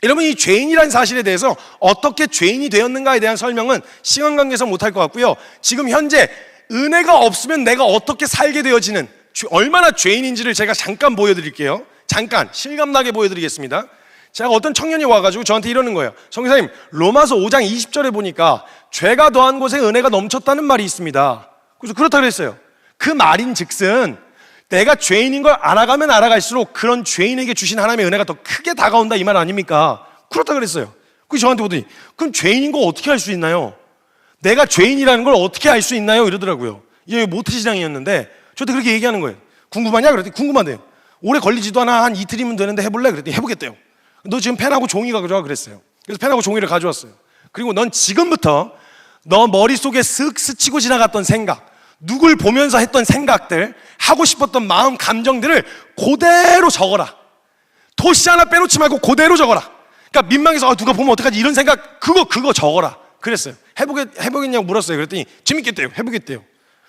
여러분 이 죄인이라는 사실에 대해서 어떻게 죄인이 되었는가에 대한 설명은 시간 관계상 못할 것 같고요, 지금 현재 은혜가 없으면 내가 어떻게 살게 되어지는, 얼마나 죄인인지를 제가 잠깐 보여드릴게요. 잠깐 실감나게 보여드리겠습니다. 제가 어떤 청년이 와가지고 저한테 이러는 거예요. 성교사님, 로마서 5장 20절에 보니까 죄가 더한 곳에 은혜가 넘쳤다는 말이 있습니다. 그래서 그렇다 그랬어요. 그 말인 즉슨 내가 죄인인 걸 알아가면 알아갈수록 그런 죄인에게 주신 하나님의 은혜가 더 크게 다가온다 이 말 아닙니까? 그렇다 그랬어요. 그래서 저한테 보더니 그럼 죄인인 거 어떻게 알 수 있나요? 내가 죄인이라는 걸 어떻게 알 수 있나요? 이러더라고요. 이게 모태신앙이었는데 저한테 그렇게 얘기하는 거예요. 궁금하냐? 그랬더니 궁금하대요. 오래 걸리지도 않아. 한 이틀이면 되는데 해볼래? 그랬더니 해보겠대요. 너 지금 펜하고 종이가 가져와 그랬어요. 그래서 펜하고 종이를 가져왔어요. 그리고 넌 지금부터 너 머릿속에 쓱 스치고 지나갔던 생각, 누굴 보면서 했던 생각들, 하고 싶었던 마음, 감정들을 그대로 적어라. 토시 하나 빼놓지 말고 그대로 적어라. 그러니까 민망해서 누가 보면 어떡하지 이런 생각 그거 적어라. 그랬어요. 해보겠냐고 물었어요. 그랬더니 재밌겠대요. 해보겠대요.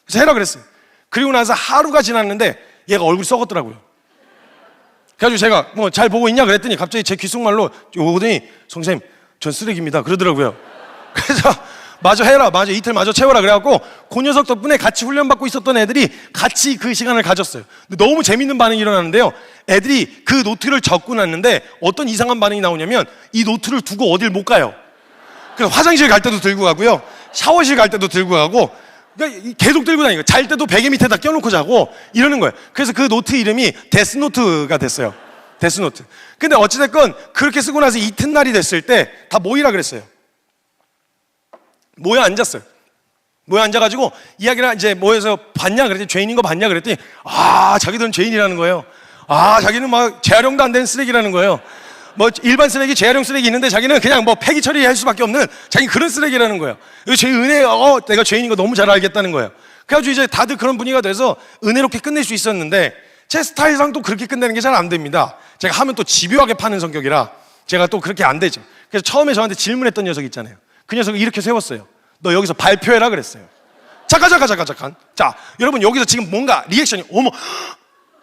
그래서 해라 그랬어요. 그리고 나서 하루가 지났는데 얘가 얼굴이 썩었더라고요. 그래가지고 제가 뭐 잘 보고 있냐 그랬더니 갑자기 제 귓속말로 오더니 성쌤 전 쓰레기입니다 그러더라고요. 그래서 마저 해라, 마저 이틀 마저 채워라 그래갖고 그 녀석 덕분에 같이 훈련받고 있었던 애들이 같이 그 시간을 가졌어요. 근데 너무 재밌는 반응이 일어나는데요. 애들이 그 노트를 적고 났는데 어떤 이상한 반응이 나오냐면 이 노트를 두고 어딜 못 가요. 그래서 화장실 갈 때도 들고 가고요, 샤워실 갈 때도 들고 가고, 그러니까 계속 들고 다니고, 잘 때도 베개 밑에다 껴놓고 자고 이러는 거예요. 그래서 그 노트 이름이 데스노트가 됐어요. 데스노트. 근데 어찌됐건 그렇게 쓰고 나서 이튿날이 됐을 때 다 모이라 그랬어요. 모여 앉았어요. 모여 앉아가지고 이야기를 이제 모여서 봤냐 그랬더니 죄인인 거 봤냐 그랬더니 자기들은 죄인이라는 거예요. 자기는 막 재활용도 안 되는 쓰레기라는 거예요. 뭐 일반 쓰레기, 재활용 쓰레기 있는데 자기는 그냥 뭐 폐기 처리할 수밖에 없는 자기 그런 쓰레기라는 거예요. 제 은혜, 내가 죄인인 거 너무 잘 알겠다는 거예요. 그래가지고 이제 다들 그런 분위기가 돼서 은혜롭게 끝낼 수 있었는데 제 스타일상 또 그렇게 끝내는 게 잘 안 됩니다. 제가 하면 또 집요하게 파는 성격이라 제가 또 그렇게 안 되죠. 그래서 처음에 저한테 질문했던 녀석 있잖아요. 그 녀석을 이렇게 세웠어요. 너 여기서 발표해라 그랬어요. 잠깐. 자, 여러분 여기서 지금 뭔가 리액션이 어머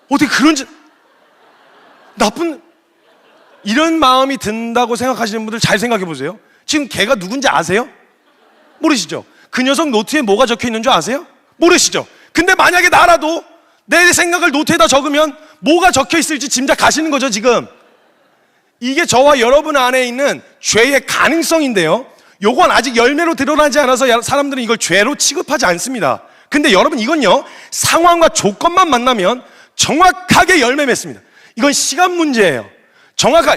어떻게 그런지 나쁜 이런 마음이 든다고 생각하시는 분들 잘 생각해 보세요. 지금 걔가 누군지 아세요? 모르시죠? 그 녀석 노트에 뭐가 적혀 있는 줄 아세요? 모르시죠? 근데 만약에 나라도 내 생각을 노트에다 적으면 뭐가 적혀 있을지 짐작하시는 거죠 지금. 이게 저와 여러분 안에 있는 죄의 가능성인데요, 요건 아직 열매로 드러나지 않아서 사람들은 이걸 죄로 취급하지 않습니다. 근데 여러분 이건요, 상황과 조건만 만나면 정확하게 열매 맺습니다. 이건 시간 문제예요.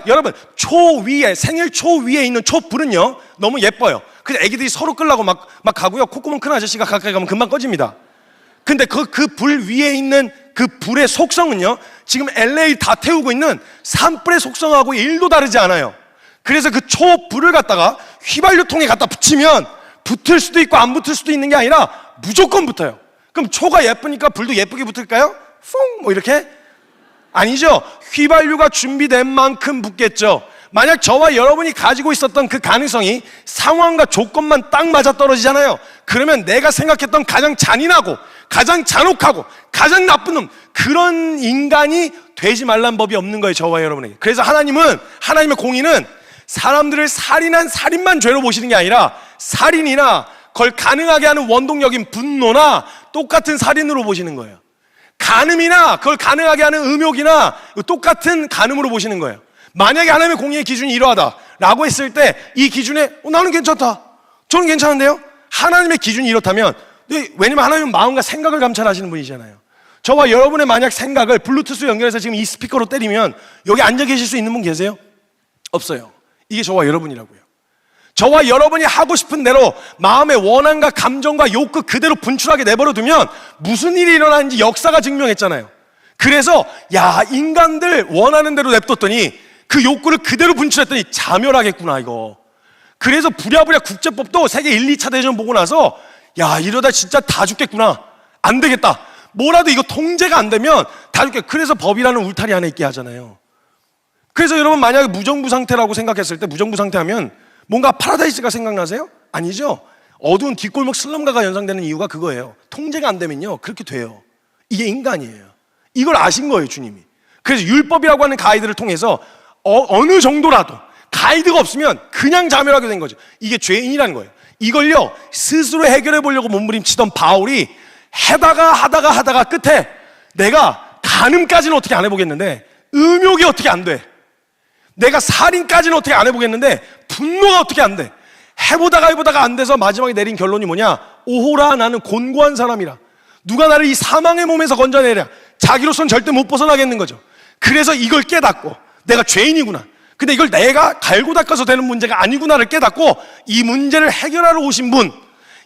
여러분 초위에, 생일 초위에 있는 촛불은요 너무 예뻐요. 그래서 애기들이 서로 끌라고 막 가고요, 콧구멍 큰 아저씨가 가까이 가면 금방 꺼집니다. 근데 그 불 위에 있는 그 불의 속성은요, 지금 LA 다 태우고 있는 산불의 속성하고 1도 다르지 않아요. 그래서 그 촛불을 갖다가 휘발유통에 갖다 붙이면 붙을 수도 있고 안 붙을 수도 있는 게 아니라 무조건 붙어요. 그럼 초가 예쁘니까 불도 예쁘게 붙을까요? 퐁! 뭐 이렇게? 아니죠. 휘발유가 준비된 만큼 붙겠죠. 만약 저와 여러분이 가지고 있었던 그 가능성이 상황과 조건만 딱 맞아 떨어지잖아요. 그러면 내가 생각했던 가장 잔인하고 가장 잔혹하고 가장 나쁜 놈, 그런 인간이 되지 말란 법이 없는 거예요, 저와 여러분에게. 그래서 하나님의 공의는 사람들을 살인한 살인만 죄로 보시는 게 아니라 살인이나 그걸 가능하게 하는 원동력인 분노나 똑같은 살인으로 보시는 거예요. 간음이나 그걸 가능하게 하는 음욕이나 똑같은 간음으로 보시는 거예요. 만약에 하나님의 공의의 기준이 이러하다라고 했을 때 이 기준에 나는 괜찮다, 저는 괜찮은데요? 하나님의 기준이 이렇다면, 왜냐면 하나님은 마음과 생각을 감찰하시는 분이잖아요. 저와 여러분의 만약 생각을 블루투스 연결해서 지금 이 스피커로 때리면 여기 앉아 계실 수 있는 분 계세요? 없어요. 이게 저와 여러분이라고요. 저와 여러분이 하고 싶은 대로 마음의 원함과 감정과 욕구 그대로 분출하게 내버려 두면 무슨 일이 일어나는지 역사가 증명했잖아요. 그래서 인간들 원하는 대로 냅뒀더니 그 욕구를 그대로 분출했더니 자멸하겠구나 이거. 그래서 부랴부랴 국제법도 세계 1, 2차 대전 보고 나서 이러다 진짜 다 죽겠구나, 안 되겠다, 뭐라도 이거 통제가 안 되면 다 죽겠다. 그래서 법이라는 울타리 안에 있게 하잖아요. 그래서 여러분 만약에 무정부 상태라고 생각했을 때, 무정부 상태 하면 뭔가 파라다이스가 생각나세요? 아니죠. 어두운 뒷골목 슬럼가가 연상되는 이유가 그거예요. 통제가 안 되면요 그렇게 돼요. 이게 인간이에요. 이걸 아신 거예요 주님이. 그래서 율법이라고 하는 가이드를 통해서 어느 정도라도 가이드가 없으면 그냥 자멸하게 된 거죠. 이게 죄인이라는 거예요. 이걸요 스스로 해결해 보려고 몸부림치던 바울이 하다가 끝에 내가 간음까지는 어떻게 안 해보겠는데 음욕이 어떻게 안 돼, 내가 살인까지는 어떻게 안 해보겠는데 분노가 어떻게 안 돼. 해보다가 안 돼서 마지막에 내린 결론이 뭐냐? 오호라, 나는 곤고한 사람이라. 누가 나를 이 사망의 몸에서 건져내랴. 자기로서는 절대 못 벗어나겠는 거죠. 그래서 이걸 깨닫고 내가 죄인이구나. 근데 이걸 내가 갈고 닦아서 되는 문제가 아니구나를 깨닫고 이 문제를 해결하러 오신 분,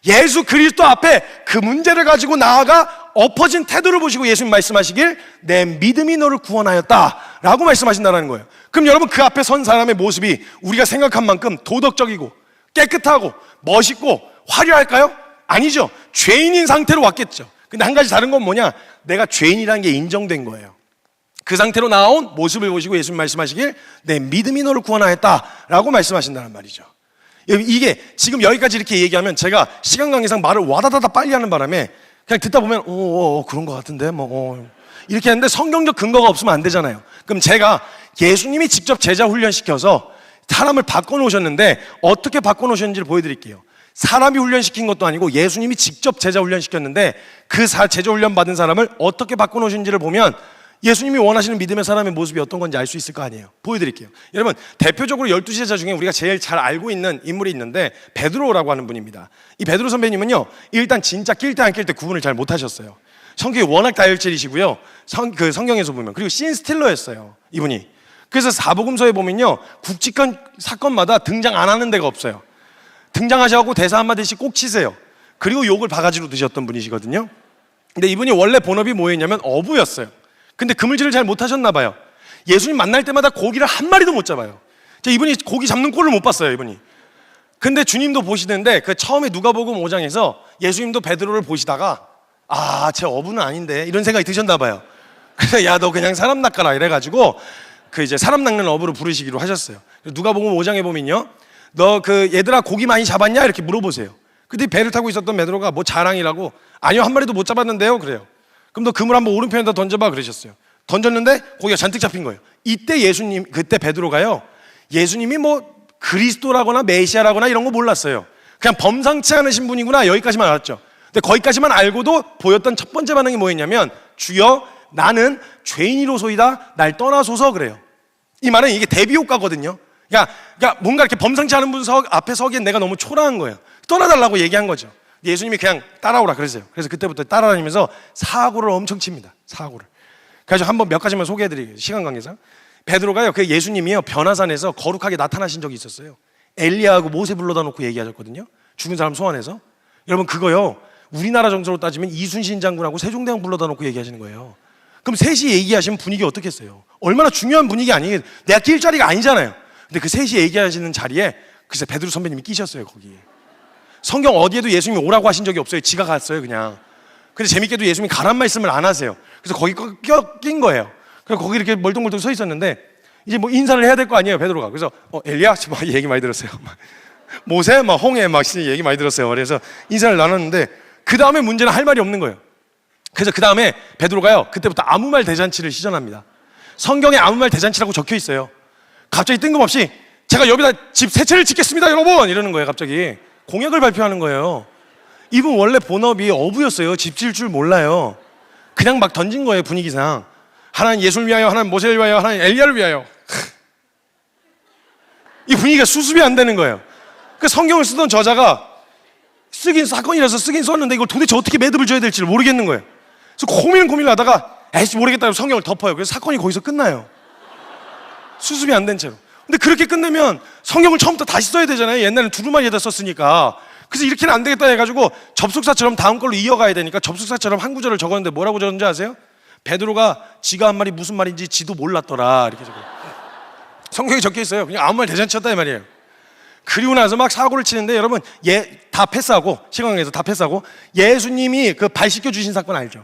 예수 그리스도 앞에 그 문제를 가지고 나아가 엎어진 태도를 보시고 예수님 말씀하시길 내 믿음이 너를 구원하였다 라고 말씀하신다는 거예요. 그럼 여러분, 그 앞에 선 사람의 모습이 우리가 생각한 만큼 도덕적이고 깨끗하고 멋있고 화려할까요? 아니죠. 죄인인 상태로 왔겠죠. 근데 한 가지 다른 건 뭐냐? 내가 죄인이라는 게 인정된 거예요. 그 상태로 나온 모습을 보시고 예수님 말씀하시길 내 믿음이 너를 구원하였다라고 말씀하신다는 말이죠. 이게 지금 여기까지 이렇게 얘기하면 제가 시간 관계상 말을 와다다다 빨리 하는 바람에 그냥 듣다 보면 그런 것 같은데 이렇게 하는데 성경적 근거가 없으면 안 되잖아요. 그럼 제가 예수님이 직접 제자 훈련시켜서 사람을 바꿔놓으셨는데 어떻게 바꿔놓으셨는지를 보여드릴게요. 사람이 훈련시킨 것도 아니고 예수님이 직접 제자 훈련시켰는데 그 제자 훈련 받은 사람을 어떻게 바꿔놓으신지를 보면 예수님이 원하시는 믿음의 사람의 모습이 어떤 건지 알 수 있을 거 아니에요. 보여드릴게요. 여러분, 대표적으로 12제자 중에 우리가 제일 잘 알고 있는 인물이 있는데 베드로라고 하는 분입니다. 이 베드로 선배님은요, 일단 진짜 낄 때 안 낄 때 구분을 잘 못하셨어요. 성격이 워낙 다혈질이시고요. 성경에서 보면. 그리고 씬스틸러였어요, 이분이. 그래서 사복음서에 보면요, 굵직한 사건마다 등장 안 하는 데가 없어요. 등장하셔서 대사 한마디씩 꼭 치세요. 그리고 욕을 바가지로 드셨던 분이시거든요. 근데 이분이 원래 본업이 뭐였냐면 어부였어요. 근데 그물질을 잘 못하셨나 봐요. 예수님 만날 때마다 고기를 한 마리도 못 잡아요. 이분이 고기 잡는 꼴을 못 봤어요, 이분이. 근데 주님도 보시는데 그 처음에 누가복음 5장에서 예수님도 베드로를 보시다가 쟤 어부는 아닌데 이런 생각이 드셨나 봐요. 그래서 야, 너 그냥 사람 낚아라 이래가지고 그 이제 사람 낚는 어부로 부르시기로 하셨어요. 누가복음 5장에 보면요, 너 얘들아 고기 많이 잡았냐 이렇게 물어보세요. 근데 배를 타고 있었던 베드로가 뭐 자랑이라고 아니요, 한 마리도 못 잡았는데요 그래요. 그럼 너 그물 한번 오른편에다 던져봐 그러셨어요. 던졌는데 고기가 잔뜩 잡힌 거예요. 이때 그때 베드로가요, 예수님이 뭐 그리스도라거나 메시아라거나 이런 거 몰랐어요. 그냥 범상치 않으신 분이구나 여기까지만 알았죠. 근데 거기까지만 알고도 보였던 첫 번째 반응이 뭐였냐면, 주여 나는 죄인이로소이다 날 떠나소서 그래요. 이 말은 이게 대비 효과거든요. 그러니까 뭔가 이렇게 범상치 않은 분 앞에 서기엔 내가 너무 초라한 거예요. 떠나달라고 얘기한 거죠. 예수님이 그냥 따라오라 그러세요. 그래서 그때부터 따라다니면서 사고를 엄청 칩니다. 사고를. 그래서 한번 몇 가지만 소개해드릴게요. 시간 관계상. 베드로가요, 그 예수님이요, 변화산에서 거룩하게 나타나신 적이 있었어요. 엘리야하고 모세 불러다 놓고 얘기하셨거든요. 죽은 사람 소환해서. 여러분, 그거요, 우리나라 정서로 따지면 이순신 장군하고 세종대왕 불러다 놓고 얘기하시는 거예요. 그럼 셋이 얘기하시면 분위기 어떻겠어요? 얼마나 중요한 분위기 아니에요? 내가 낄 자리가 아니잖아요. 근데 그 셋이 얘기하시는 자리에 글쎄 베드로 선배님이 끼셨어요, 거기. 성경 어디에도 예수님이 오라고 하신 적이 없어요. 지가 갔어요, 그냥. 근데 재밌게도 예수님이 가란 말씀을 안 하세요. 그래서 거기 낀 거예요. 그래서 거기 이렇게 멀뚱멀뚱 서 있었는데 이제 뭐 인사를 해야 될 거 아니에요, 베드로가. 그래서 엘리야 막 얘기 많이 들었어요. 모세 막 홍해 막 얘기 많이 들었어요. 그래서 인사를 나눴는데 그 다음에 문제는 할 말이 없는 거예요. 그래서 그 다음에 베드로가요, 그때부터 아무 말 대잔치를 시전합니다. 성경에 아무 말 대잔치라고 적혀 있어요. 갑자기 뜬금없이 제가 여기다 집 세 채를 짓겠습니다 여러분 이러는 거예요. 갑자기 공약을 발표하는 거예요. 이분 원래 본업이 어부였어요. 집 지을 줄 몰라요. 그냥 막 던진 거예요, 분위기상. 하나는 예수를 위하여, 하나는 모세를 위하여, 하나는 엘리야를 위하여. 이 분위기가 수습이 안 되는 거예요. 그 성경을 쓰던 저자가 사건이라서 쓰긴 썼는데 이걸 도대체 어떻게 매듭을 줘야 될지를 모르겠는 거예요. 그래서 고민을 하다가 에이씨 모르겠다고 성경을 덮어요. 그래서 사건이 거기서 끝나요. 수습이 안 된 채로. 근데 그렇게 끝내면 성경을 처음부터 다시 써야 되잖아요. 옛날에는 두루마리에다 썼으니까. 그래서 이렇게는 안 되겠다 해가지고 접속사처럼 다음 걸로 이어가야 되니까 접속사처럼 한 구절을 적었는데 뭐라고 적었는지 아세요? 베드로가 지가 한 말이 무슨 말인지 지도 몰랐더라 이렇게 적어요. 성경에 적혀 있어요. 그냥 아무 말 대잔치였다 이 말이에요. 그리고 나서 막 사고를 치는데 여러분, 다 패스하고, 시간에서 다 패스하고, 예수님이 그 발 씻겨 주신 사건 알죠?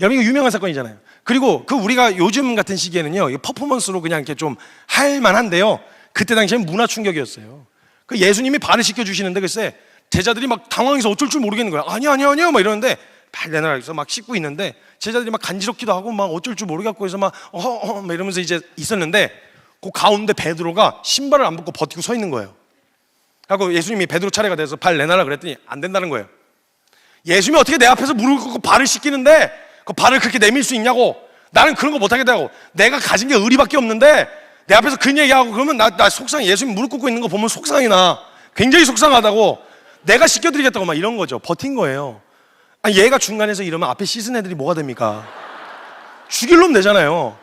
여러분, 이거 유명한 사건이잖아요. 그리고 우리가 요즘 같은 시기에는요, 퍼포먼스로 그냥 이렇게 좀 할 만한데요, 그때 당시엔 문화 충격이었어요. 그 예수님이 발을 씻겨 주시는데 글쎄 제자들이 막 당황해서 어쩔 줄 모르겠는 거야. 아니요 막 이러는데 발 내놔라 해서 막 씻고 있는데 제자들이 막 간지럽기도 하고 막 어쩔 줄 모르겠고 해서 막 이러면서 이제 있었는데 그 가운데 베드로가 신발을 안 벗고 버티고 서 있는 거예요. 하고 예수님이 베드로 차례가 돼서 발 내놔라 그랬더니 안 된다는 거예요. 예수님이 어떻게 내 앞에서 무릎을 꿇고 발을 씻기는데 그 발을 그렇게 내밀 수 있냐고. 나는 그런 거 못하겠다고. 내가 가진 게 의리밖에 없는데 내 앞에서 그런 얘기하고 그러면 나 속상해. 예수님 무릎 꿇고 있는 거 보면 속상이 나. 굉장히 속상하다고. 내가 씻겨드리겠다고 막 이런 거죠. 버틴 거예요. 아니, 얘가 중간에서 이러면 앞에 씻은 애들이 뭐가 됩니까? 죽일 놈 되잖아요.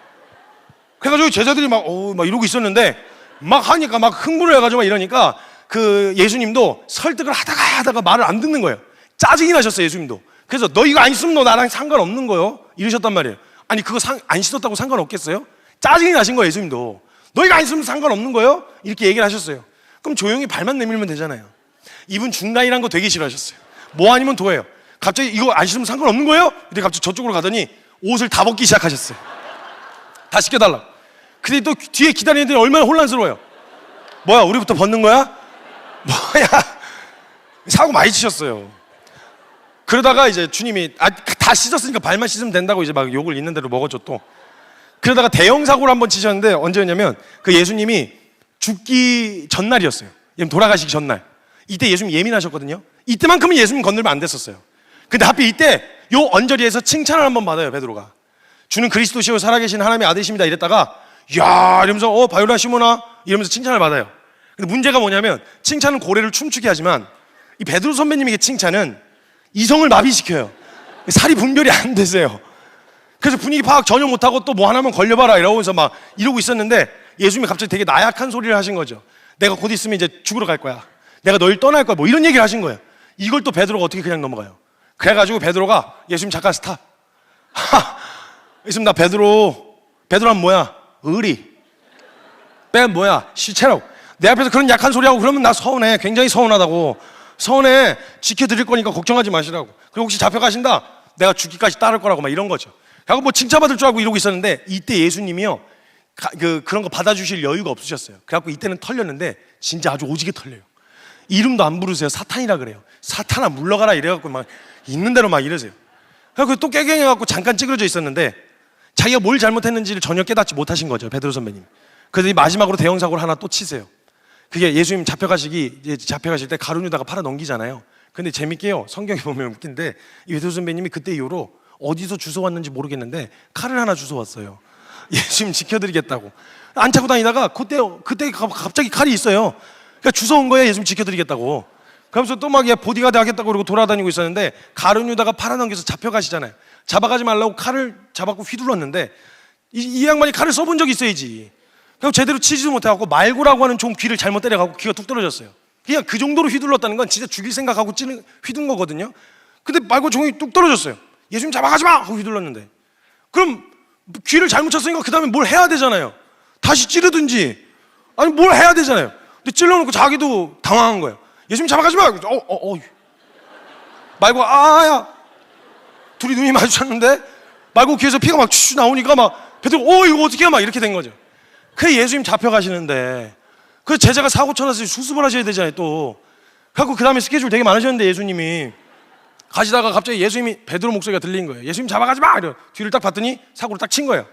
그래가지고 제자들이 막 이러고 있었는데 막 하니까 막 흥분을 해가지고 막 이러니까 그 예수님도 설득을 하다가 말을 안 듣는 거예요. 짜증이 나셨어요, 예수님도. 그래서 너 이거 안 씻으면 너 나랑 상관없는 거요. 이러셨단 말이에요. 아니, 그거 안 씻었다고 상관없겠어요? 짜증이 나신 거예요, 예수님도. 너 이거 안 씻으면 상관없는 거요? 이렇게 얘기를 하셨어요. 그럼 조용히 발만 내밀면 되잖아요. 이분 중간이란 거 되게 싫어하셨어요. 뭐 아니면 도예요. 갑자기 이거 안 씻으면 상관없는 거예요? 이렇게 갑자기 저쪽으로 가더니 옷을 다 벗기 시작하셨어요. 다 씻겨달라고. 근데 또 뒤에 기다리는 애들이 얼마나 혼란스러워요. 뭐야, 우리부터 벗는 거야? 뭐야. 사고 많이 치셨어요. 그러다가 이제 주님이 다 씻었으니까 발만 씻으면 된다고 이제 막 욕을 있는 대로 먹었죠 또. 그러다가 대형 사고를 한번 치셨는데 언제였냐면 그 예수님이 죽기 전날이었어요. 돌아가시기 전날. 이때 예수님 예민하셨거든요. 이때만큼은 예수님 건들면 안 됐었어요. 근데 하필 이때 요 언저리에서 칭찬을 한번 받아요, 베드로가. 주는 그리스도시요 살아계신 하나님의 아들이십니다 이랬다가 야 이러면서 바요라 시모나 이러면서 칭찬을 받아요. 근데 문제가 뭐냐면 칭찬은 고래를 춤추게 하지만 이 베드로 선배님에게 칭찬은 이성을 마비시켜요. 살이 분별이 안 되세요. 그래서 분위기 파악 전혀 못하고 또 뭐 하나만 걸려봐라 이러면서 막 이러고 있었는데 예수님이 갑자기 되게 나약한 소리를 하신 거죠. 내가 곧 있으면 이제 죽으러 갈 거야. 내가 너를 떠날 거야. 뭐 이런 얘기를 하신 거예요. 이걸 또 베드로가 어떻게 그냥 넘어가요. 그래가지고 베드로가 예수님 잠깐 스탑. 있으면 나 베드로는 뭐야? 의리. 뺀 뭐야? 시체라고. 내 앞에서 그런 약한 소리 하고 그러면 나 서운해. 굉장히 서운하다고. 서운해. 지켜드릴 거니까 걱정하지 마시라고. 그리고 혹시 잡혀가신다? 내가 죽기까지 따를 거라고 막 이런 거죠. 하고 뭐 칭찬받을 줄 알고 이러고 있었는데 이때 예수님이요. 그런 거 받아주실 여유가 없으셨어요. 그래갖고 이때는 털렸는데 진짜 아주 오지게 털려요. 이름도 안 부르세요. 사탄이라 그래요. 사탄아 물러가라 이래갖고 막 있는 대로 막 이러세요. 그래갖고 또 깨갱해갖고 잠깐 찌그러져 있었는데 자기가 뭘 잘못했는지를 전혀 깨닫지 못하신 거죠, 베드로 선배님. 그래서 마지막으로 대형 사고를 하나 또 치세요. 그게 예수님 잡혀가실 때 가룟 유다가 팔아 넘기잖아요. 근데 재밌게요, 성경에 보면 웃긴데 이 베드로 선배님이 그때 이후로 어디서 주워왔는지 모르겠는데 칼을 하나 주워왔어요. 예수님 지켜드리겠다고 안 차고 다니다가 그때 갑자기 칼이 있어요. 그러니까 주워온 거예요, 예수님 지켜드리겠다고. 그러면서 또 막 보디가드 하겠다고 그러고 돌아다니고 있었는데 가룟 유다가 팔아 넘겨서 잡혀가시잖아요. 잡아가지 말라고 칼을 잡았고 휘둘렀는데 이 양반이 칼을 써본 적이 있어야지. 그리고 제대로 치지도 못해갖고 말고라고 하는 종 귀를 잘못 때려갖고 귀가 뚝 떨어졌어요. 그냥 그 정도로 휘둘렀다는 건 진짜 죽일 생각하고 휘둔 거거든요. 근데 말고 종이 뚝 떨어졌어요. 예수님 잡아가지 마! 하고 휘둘렀는데 그럼 귀를 잘못 쳤으니까 그 다음에 뭘 해야 되잖아요. 다시 찌르든지 아니 뭘 해야 되잖아요. 근데 찔러놓고 자기도 당황한 거예요. 예수님 잡아가지 마! 말고 아야 둘이 눈이 마주쳤는데 말고 귀에서 피가 막 추추 나오니까 막 베드로 이거 어떻게 해? 막 이렇게 된 거죠. 그 예수님 잡혀가시는데 그 제자가 사고 쳐놨으니 수습을 하셔야 되잖아요 또. 그래갖고 그 다음에 스케줄 되게 많으셨는데 예수님이 가시다가 갑자기 예수님이 베드로 목소리가 들린 거예요. 예수님 잡아가지 마! 이러 뒤를 딱 봤더니 사고를 딱 친 거예요.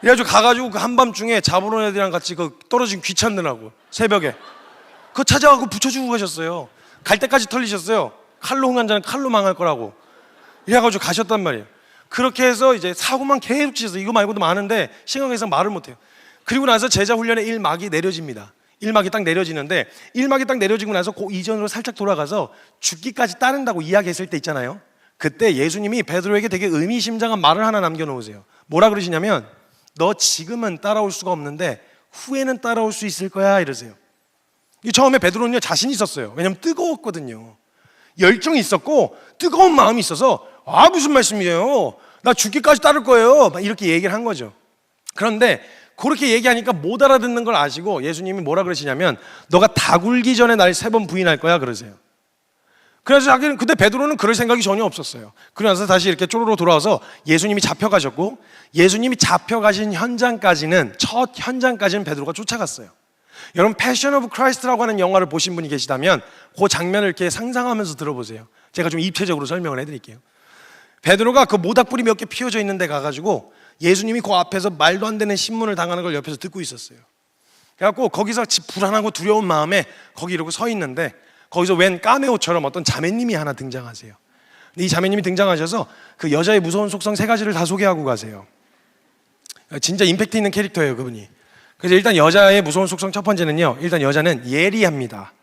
이래가지고 가가지고 그 한밤중에 잡으러 온 애들이랑 같이 그 떨어진 귀 찾느라고 새벽에 그거 찾아가고 붙여주고 가셨어요. 갈 때까지 털리셨어요. 칼로 흥한 자는 칼로 망할 거라고. 이래가지고 가셨단 말이에요. 그렇게 해서 이제 사고만 계속 치셔서 이거 말고도 많은데 심각해서 말을 못해요. 그리고 나서 제자 훈련의 1막이 내려집니다. 1막이 딱 내려지는데 1막이 딱 내려지고 나서 그 이전으로 살짝 돌아가서 죽기까지 따른다고 이야기했을 때 있잖아요. 그때 예수님이 베드로에게 되게 의미심장한 말을 하나 남겨놓으세요. 뭐라 그러시냐면 너 지금은 따라올 수가 없는데 후에는 따라올 수 있을 거야 이러세요. 처음에 베드로는요 자신이 있었어요. 왜냐면 뜨거웠거든요. 열정이 있었고 뜨거운 마음이 있어서 무슨 말씀이에요? 나 죽기까지 따를 거예요. 막 이렇게 얘기를 한 거죠. 그런데 그렇게 얘기하니까 못 알아듣는 걸 아시고 예수님이 뭐라 그러시냐면 너가 다 굴기 전에 날 3번 부인할 거야 그러세요. 그래서 자기는 그때 베드로는 그럴 생각이 전혀 없었어요. 그러면서 다시 이렇게 쪼로로 돌아와서 예수님이 잡혀가셨고 예수님이 잡혀가신 현장까지는 첫 현장까지는 베드로가 쫓아갔어요. 여러분 패션 오브 크라이스트라고 하는 영화를 보신 분이 계시다면 그 장면을 이렇게 상상하면서 들어보세요. 제가 좀 입체적으로 설명을 해드릴게요. 베드로가 그 모닥불이 몇 개 피워져 있는 데 가가지고 예수님이 그 앞에서 말도 안 되는 신문을 당하는 걸 옆에서 듣고 있었어요. 그래갖고 거기서 불안하고 두려운 마음에 거기 이러고 서 있는데 거기서 웬 까메오처럼 어떤 자매님이 하나 등장하세요. 이 자매님이 등장하셔서 그 여자의 무서운 속성 3가지를 다 소개하고 가세요. 진짜 임팩트 있는 캐릭터예요, 그분이. 그래서 일단 여자의 무서운 속성 첫 번째는요, 일단 여자는 예리합니다.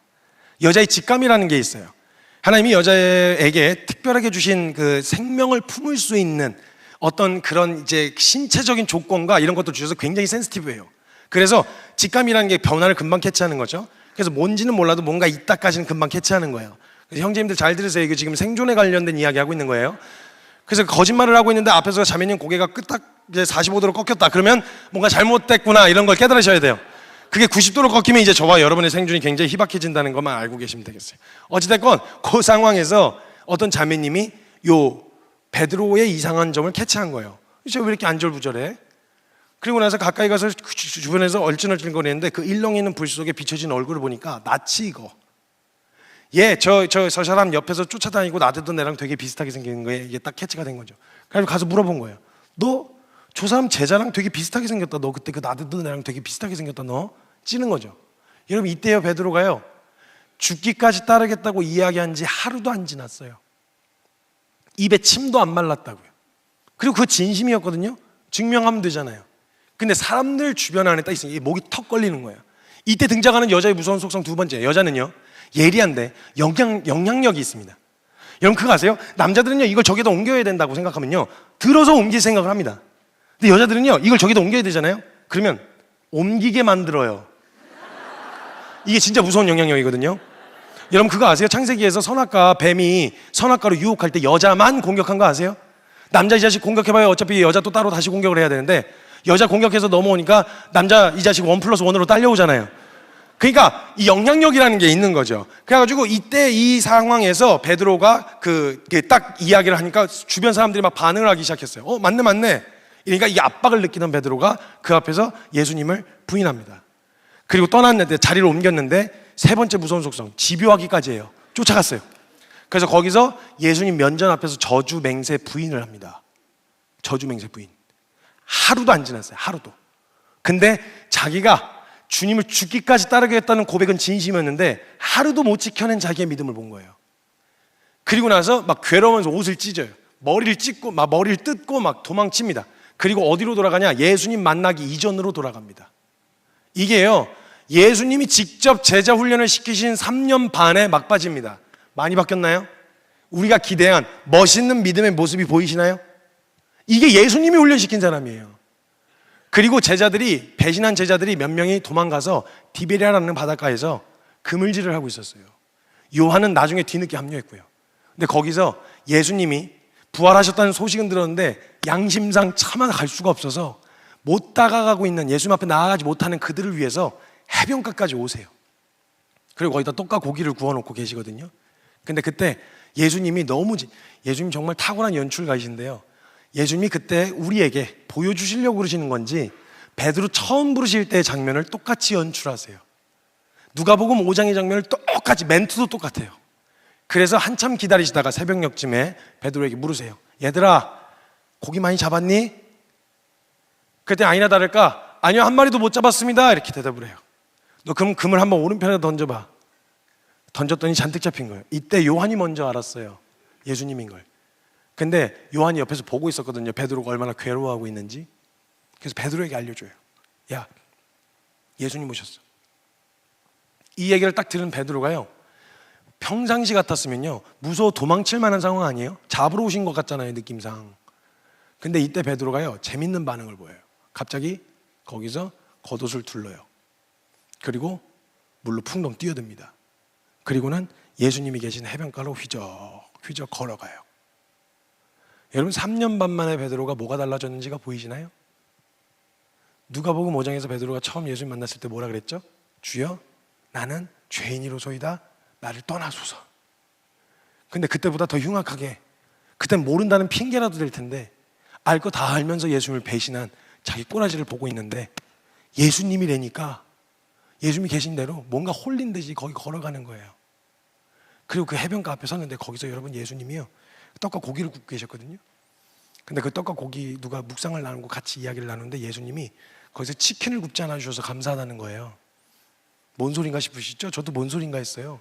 여자의 직감이라는 게 있어요. 하나님이 여자에게 특별하게 주신 그 생명을 품을 수 있는 어떤 그런 이제 신체적인 조건과 이런 것도 주셔서 굉장히 센시티브해요. 그래서 직감이라는 게 변화를 금방 캐치하는 거죠. 그래서 뭔지는 몰라도 뭔가 있다까지는 금방 캐치하는 거예요. 그래서 형제님들 잘 들으세요. 이거 지금 생존에 관련된 이야기 하고 있는 거예요. 그래서 거짓말을 하고 있는데 앞에서 자매님 고개가 끄딱 이제 45도로 꺾였다. 그러면 뭔가 잘못됐구나 이런 걸 깨달으셔야 돼요. 그게 90도로 꺾이면 이제 저와 여러분의 생존이 굉장히 희박해진다는 것만 알고 계시면 되겠어요. 어찌됐건 그 상황에서 어떤 자매님이 요 베드로의 이상한 점을 캐치한 거예요. 쟤 왜 이렇게 안절부절해? 그리고 나서 가까이 가서 주변에서 얼씬얼씬거리는데 그 일렁이 있는 불 속에 비춰진 얼굴을 보니까 낯이 익어. 저 사람 옆에서 쫓아다니고 나대던 애랑 되게 비슷하게 생긴 거예요. 이게 딱 캐치가 된 거죠. 그래서 가서 물어본 거예요. 너 저 사람 제자랑 되게 비슷하게 생겼다. 너 그때 그 나대던 애랑 되게 비슷하게 생겼다. 너 찌는 거죠. 여러분 이때요 베드로가요 죽기까지 따르겠다고 이야기한 지 하루도 안 지났어요. 입에 침도 안 말랐다고요. 그리고 그거 진심이었거든요. 증명하면 되잖아요. 근데 사람들 주변 안에 딱 있으니 목이 턱 걸리는 거예요. 이때 등장하는 여자의 무서운 속성 두 번째, 여자는요 예리한데 영향력이 있습니다. 여러분 그거 아세요? 남자들은요 이걸 저기다 옮겨야 된다고 생각하면요 들어서 옮길 생각을 합니다. 근데 여자들은요 이걸 저기다 옮겨야 되잖아요. 그러면 옮기게 만들어요. 이게 진짜 무서운 영향력이거든요. 여러분 그거 아세요? 창세기에서 선악과 뱀이 선악과로 유혹할 때 여자만 공격한 거 아세요? 남자 이 자식 공격해봐야 어차피 여자 또 따로 다시 공격을 해야 되는데 여자 공격해서 넘어오니까 남자 이 자식 1+1으로 딸려오잖아요. 그러니까 이 영향력이라는 게 있는 거죠. 그래가지고 이때 이 상황에서 베드로가 딱 이야기를 하니까 주변 사람들이 막 반응을 하기 시작했어요. 맞네. 그러니까 이 압박을 느끼던 베드로가 그 앞에서 예수님을 부인합니다. 그리고 떠났는데 자리를 옮겼는데 세 번째 무서운 속성 집요하기까지 해요. 쫓아갔어요. 그래서 거기서 예수님 면전 앞에서 저주 맹세 부인을 합니다. 저주 맹세 부인. 하루도 안 지났어요. 하루도. 근데 자기가 주님을 죽기까지 따르겠다는 고백은 진심이었는데 하루도 못 지켜낸 자기의 믿음을 본 거예요. 그리고 나서 막 괴로우면서 옷을 찢어요. 머리를 찢고 막 머리를 뜯고 막 도망칩니다. 그리고 어디로 돌아가냐? 예수님 만나기 이전으로 돌아갑니다. 이게요 예수님이 직접 제자 훈련을 시키신 3년 반의 막바지입니다. 많이 바뀌었나요? 우리가 기대한 멋있는 믿음의 모습이 보이시나요? 이게 예수님이 훈련시킨 사람이에요. 그리고 제자들이 배신한 제자들이 몇 명이 도망가서 디베리아라는 바닷가에서 그물질을 하고 있었어요. 요한은 나중에 뒤늦게 합류했고요. 근데 거기서 예수님이 부활하셨다는 소식은 들었는데 양심상 차마 갈 수가 없어서 못 다가가고 있는 예수님 앞에 나아가지 못하는 그들을 위해서 해변가까지 오세요. 그리고 거기다 떡과 고기를 구워놓고 계시거든요. 근데 그때 예수님이 예수님 정말 탁월한 연출가이신데요. 예수님이 그때 우리에게 보여주시려고 그러시는 건지 베드로 처음 부르실 때의 장면을 똑같이 연출하세요. 누가복음 5장의 장면을 똑같이 멘트도 똑같아요. 그래서 한참 기다리시다가 새벽녘쯤에 베드로에게 물으세요. 얘들아 고기 많이 잡았니? 그때 아니나 다를까 아니요 한 마리도 못 잡았습니다 이렇게 대답을 해요. 너 그럼 금을 한번 오른편에 던져봐. 던졌더니 잔뜩 잡힌 거예요. 이때 요한이 먼저 알았어요. 예수님인 걸. 근데 요한이 옆에서 보고 있었거든요. 베드로가 얼마나 괴로워하고 있는지. 그래서 베드로에게 알려줘요. 야 예수님 오셨어. 이 얘기를 딱 들은 베드로가요 평상시 같았으면요 무서워 도망칠 만한 상황 아니에요? 잡으러 오신 것 같잖아요 느낌상. 근데 이때 베드로가요 재밌는 반응을 보여요. 갑자기 거기서 겉옷을 둘러요. 그리고 물로 풍덩 뛰어듭니다. 그리고는 예수님이 계신 해변가로 휘적 걸어가요. 여러분 3년 반 만에 베드로가 뭐가 달라졌는지가 보이시나요? 누가복음 5장에서 베드로가 처음 예수님 만났을 때 뭐라 그랬죠? 주여 나는 죄인이로소이다 나를 떠나소서. 근데 그때보다 더 흉악하게 그땐 모른다는 핑계라도 될 텐데 알 거 다 알면서 예수님을 배신한 자기 꼬라지를 보고 있는데 예수님이라니까 예수님이 계신 대로 뭔가 홀린 듯이 거기 걸어가는 거예요. 그리고 그 해변가 앞에 섰는데 거기서 여러분 예수님이요 떡과 고기를 굽고 계셨거든요. 근데 그 떡과 고기 누가 묵상을 나누고 같이 이야기를 나누는데 예수님이 거기서 치킨을 굽지 않아 주셔서 감사하다는 거예요. 뭔 소린가 싶으시죠? 저도 뭔 소린가 했어요.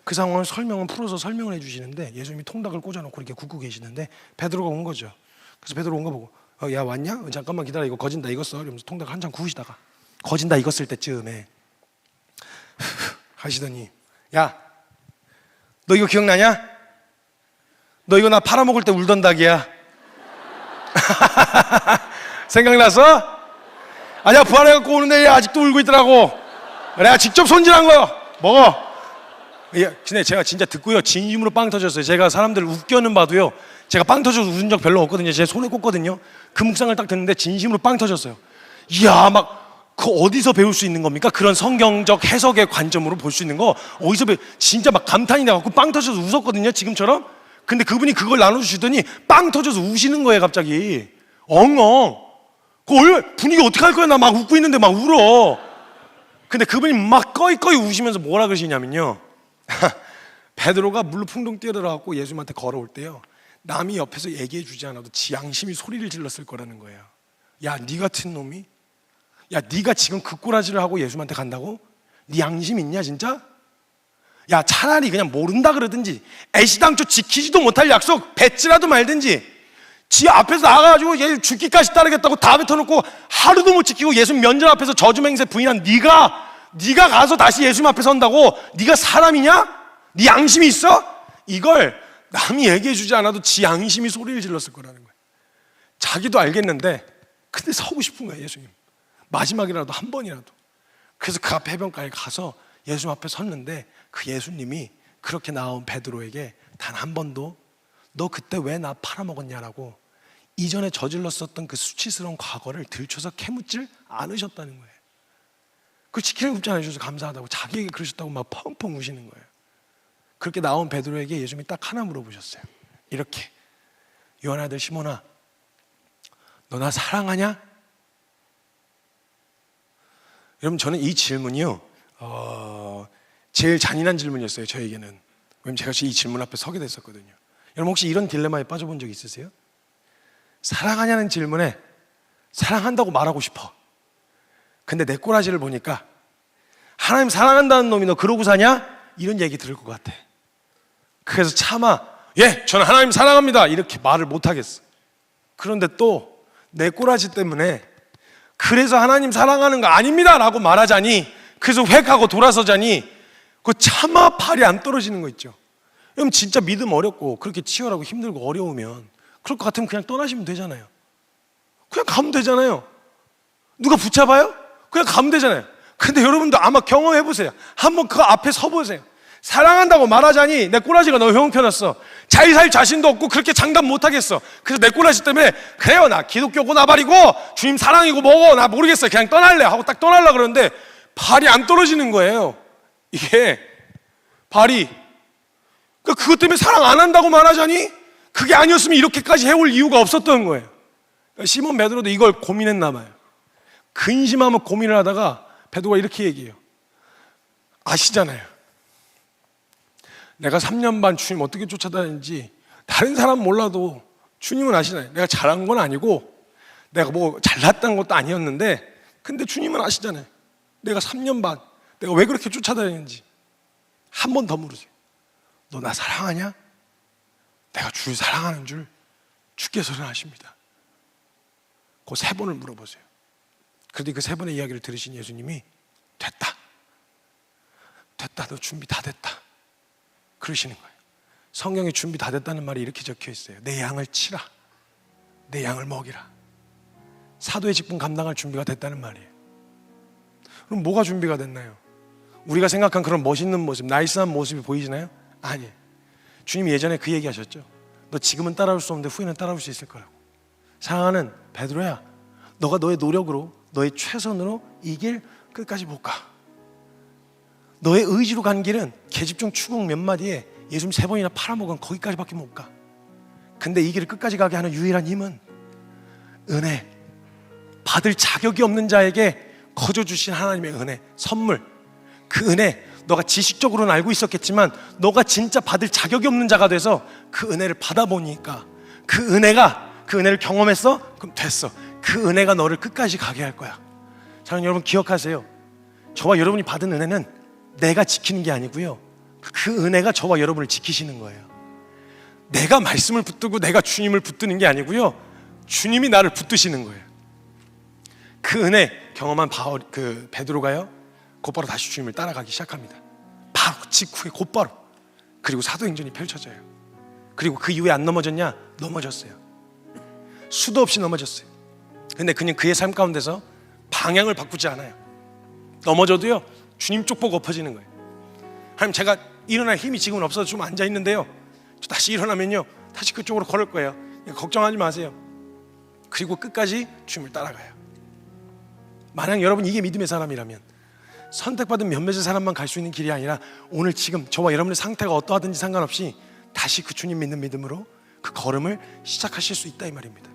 그 상황을 풀어서 설명을 해주시는데 예수님이 통닭을 꽂아놓고 이렇게 굽고 계시는데 베드로가 온 거죠. 그래서 베드로 온 거 보고 야 왔냐? 잠깐만 기다려, 이거 거진다 익었어. 이러면서 통닭 한참 구우시다가 거진다 익었을 때쯤에 하시더니, 야 너 이거 기억나냐? 너 이거 나 팔아먹을 때 울던 닭이야. 생각나서? 아니야, 부활해갖고 오는데 아직도 울고 있더라고. 내가 직접 손질한 거 먹어. 근데 제가 진짜 듣고요, 진심으로 빵 터졌어요. 제가 사람들을 웃겨는 봐도요, 제가 빵 터져서 웃은 적 별로 없거든요. 제 손에 꽂거든요. 그 묵상을 딱 듣는데 진심으로 빵 터졌어요. 이야, 막 그 어디서 배울 수 있는 겁니까? 그런 성경적 해석의 관점으로 볼 수 있는 거 어디서 진짜 막 감탄이 나갖고 빵 터져서 웃었거든요, 지금처럼. 근데 그분이 그걸 나눠주시더니 빵 터져서 우시는 거예요, 갑자기. 엉엉. 분위기 어떻게 할 거야? 나 막 웃고 있는데 막 울어. 근데 그분이 막 꺼이꺼이 우시면서 뭐라 그러시냐면요, 베드로가 물로 풍덩 뛰어들어갖고 예수님한테 걸어올 때요, 남이 옆에서 얘기해 주지 않아도 지 양심이 소리를 질렀을 거라는 거예요. 야, 네 같은 놈이? 야, 네가 지금 그 꼬라지를 하고 예수님한테 간다고? 네 양심 있냐 진짜? 야, 차라리 그냥 모른다 그러든지, 애시당초 지키지도 못할 약속 뱉지라도 말든지, 지 앞에서 나가가지고 예수 죽기까지 따르겠다고 다 뱉어놓고 하루도 못 지키고 예수 면전 앞에서 저주맹세 부인한 네가 가서 다시 예수님 앞에 선다고? 네가 사람이냐? 네 양심이 있어? 이걸 남이 얘기해 주지 않아도 지 양심이 소리를 질렀을 거라는 거예요. 자기도 알겠는데 근데 서고 싶은 거예요, 예수님. 마지막이라도 한 번이라도. 그래서 그 앞에 해변가에 가서 예수님 앞에 섰는데, 그 예수님이 그렇게 나온 베드로에게 단 한 번도 너 그때 왜 나 팔아먹었냐라고 이전에 저질렀었던 그 수치스러운 과거를 들춰서 캐묻질 않으셨다는 거예요. 그 지키는 굽지 않으셔서 감사하다고, 자기에게 그러셨다고 막 펑펑 우시는 거예요. 그렇게 나온 베드로에게 예수님이 딱 하나 물어보셨어요. 이렇게, 요한 아들 시몬아, 너 나 사랑하냐? 여러분, 저는 이 질문이요, 제일 잔인한 질문이었어요, 저에게는. 왜냐면 제가 이 질문 앞에 서게 됐었거든요. 여러분, 혹시 이런 딜레마에 빠져본 적 있으세요? 사랑하냐는 질문에 사랑한다고 말하고 싶어. 근데 내 꼬라지를 보니까 하나님 사랑한다는 놈이 너 그러고 사냐? 이런 얘기 들을 것 같아. 그래서 차마 예, 저는 하나님 사랑합니다 이렇게 말을 못하겠어. 그런데 또 내 꼬라지 때문에 그래서 하나님 사랑하는 거 아닙니다 라고 말하자니, 그래서 획하고 돌아서자니 그 차마 발이 안 떨어지는 거 있죠. 여러분, 진짜 믿음 어렵고 그렇게 치열하고 힘들고 어려우면 그럴 것 같으면 그냥 떠나시면 되잖아요. 그냥 가면 되잖아요. 누가 붙잡아요? 그냥 가면 되잖아요. 근데 여러분도 아마 경험해보세요. 한번 그 앞에 서보세요. 사랑한다고 말하자니 내 꼬라지가 너무 형편없어. 잘 살 자신도 없고 그렇게 장담 못하겠어. 그래서 내 꼬라지 때문에 그래요, 나 기독교고 나발이고 주님 사랑이고 뭐고 나 모르겠어요, 그냥 떠날래 하고 딱 떠날라 그러는데 발이 안 떨어지는 거예요. 이게 발이, 그것 때문에 사랑 안 한다고 말하자니 그게 아니었으면 이렇게까지 해올 이유가 없었던 거예요. 시몬 베드로도 이걸 고민했나 봐요. 근심하면 고민을 하다가 베드로가 이렇게 얘기해요. 아시잖아요, 내가 3년 반 주님 어떻게 쫓아다니는지. 다른 사람 몰라도 주님은 아시잖아요. 내가 잘한 건 아니고 내가 뭐 잘났다는 것도 아니었는데, 근데 주님은 아시잖아요. 내가 3년 반 내가 왜 그렇게 쫓아다니는지. 한 번 더 물으세요. 너 나 사랑하냐? 내가 주를 사랑하는 줄 주께서는 아십니다. 그 3번을 물어보세요. 그런데 그 3번의 이야기를 들으신 예수님이 됐다, 너 준비 다 됐다 그러시는 거예요. 성경에 준비 다 됐다는 말이 이렇게 적혀 있어요. 내 양을 치라, 내 양을 먹이라. 사도의 직분 감당할 준비가 됐다는 말이에요. 그럼 뭐가 준비가 됐나요? 우리가 생각한 그런 멋있는 모습, 나이스한 모습이 보이시나요? 아니에요. 주님이 예전에 그 얘기 하셨죠. 너 지금은 따라올 수 없는데 후에는 따라올 수 있을 거라고. 사랑하는 베드로야, 너가 너의 노력으로, 너의 최선으로 이 길 끝까지 못 가. 너의 의지로 간 길은 계집종 추궁 몇 마디에 예수님 3번이나 팔아먹은 거기까지밖에 못 가. 근데 이 길을 끝까지 가게 하는 유일한 힘은 은혜, 받을 자격이 없는 자에게 거저 주신 하나님의 은혜, 선물. 그 은혜, 너가 지식적으로는 알고 있었겠지만 너가 진짜 받을 자격이 없는 자가 돼서 그 은혜를 받아보니까 그 은혜를 경험했어? 그럼 됐어. 그 은혜가 너를 끝까지 가게 할 거야. 자, 여러분 기억하세요. 저와 여러분이 받은 은혜는 내가 지키는 게 아니고요, 그 은혜가 저와 여러분을 지키시는 거예요. 내가 말씀을 붙들고 내가 주님을 붙드는 게 아니고요, 주님이 나를 붙드시는 거예요. 그 은혜 경험한 베드로가요, 곧바로 다시 주님을 따라가기 시작합니다. 바로 직후에 곧바로. 그리고 사도행전이 펼쳐져요. 그리고 그 이후에 안 넘어졌냐? 넘어졌어요. 수도 없이 넘어졌어요. 근데 그냥 그의 삶 가운데서 방향을 바꾸지 않아요. 넘어져도요, 주님 쪽 보고 엎어지는 거예요. 하나님, 제가 일어날 힘이 지금은 없어서 좀 앉아있는데요, 저 다시 일어나면요 다시 그쪽으로 걸을 거예요. 걱정하지 마세요. 그리고 끝까지 주님을 따라가요. 만약 여러분 이게 믿음의 사람이라면 선택받은 몇몇의 사람만 갈 수 있는 길이 아니라 오늘 지금 저와 여러분의 상태가 어떠하든지 상관없이 다시 그 주님 믿는 믿음으로 그 걸음을 시작하실 수 있다 이 말입니다.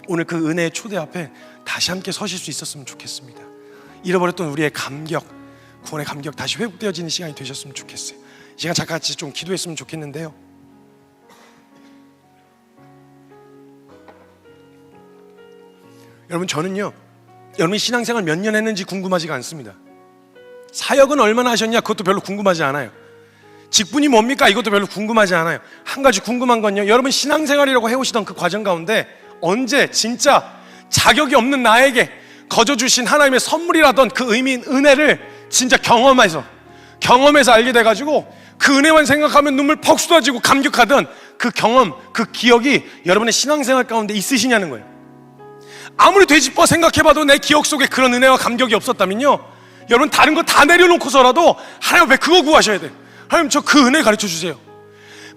오늘 그 은혜의 초대 앞에 다시 함께 서실 수 있었으면 좋겠습니다. 잃어버렸던 우리의 감격, 구원의 감격 다시 회복되어지는 시간이 되셨으면 좋겠어요. 이 시간 잠깐 같이 좀 기도했으면 좋겠는데요, 여러분 저는요, 여러분이 신앙생활 몇 년 했는지 궁금하지가 않습니다. 사역은 얼마나 하셨냐 그것도 별로 궁금하지 않아요. 직분이 뭡니까 이것도 별로 궁금하지 않아요. 한 가지 궁금한 건요, 여러분 신앙생활이라고 해오시던 그 과정 가운데 언제 진짜 자격이 없는 나에게 거저 주신 하나님의 선물이라던 그 의미인 은혜를 진짜 경험해서 알게 돼가지고 그 은혜만 생각하면 눈물 퍽 쏟아지고 감격하던 그 경험, 그 기억이 여러분의 신앙생활 가운데 있으시냐는 거예요. 아무리 되짚어 생각해봐도 내 기억 속에 그런 은혜와 감격이 없었다면요, 여러분 다른 거 다 내려놓고서라도 하나님 앞에 그거 구하셔야 돼요. 하나님, 저 그 은혜 가르쳐 주세요.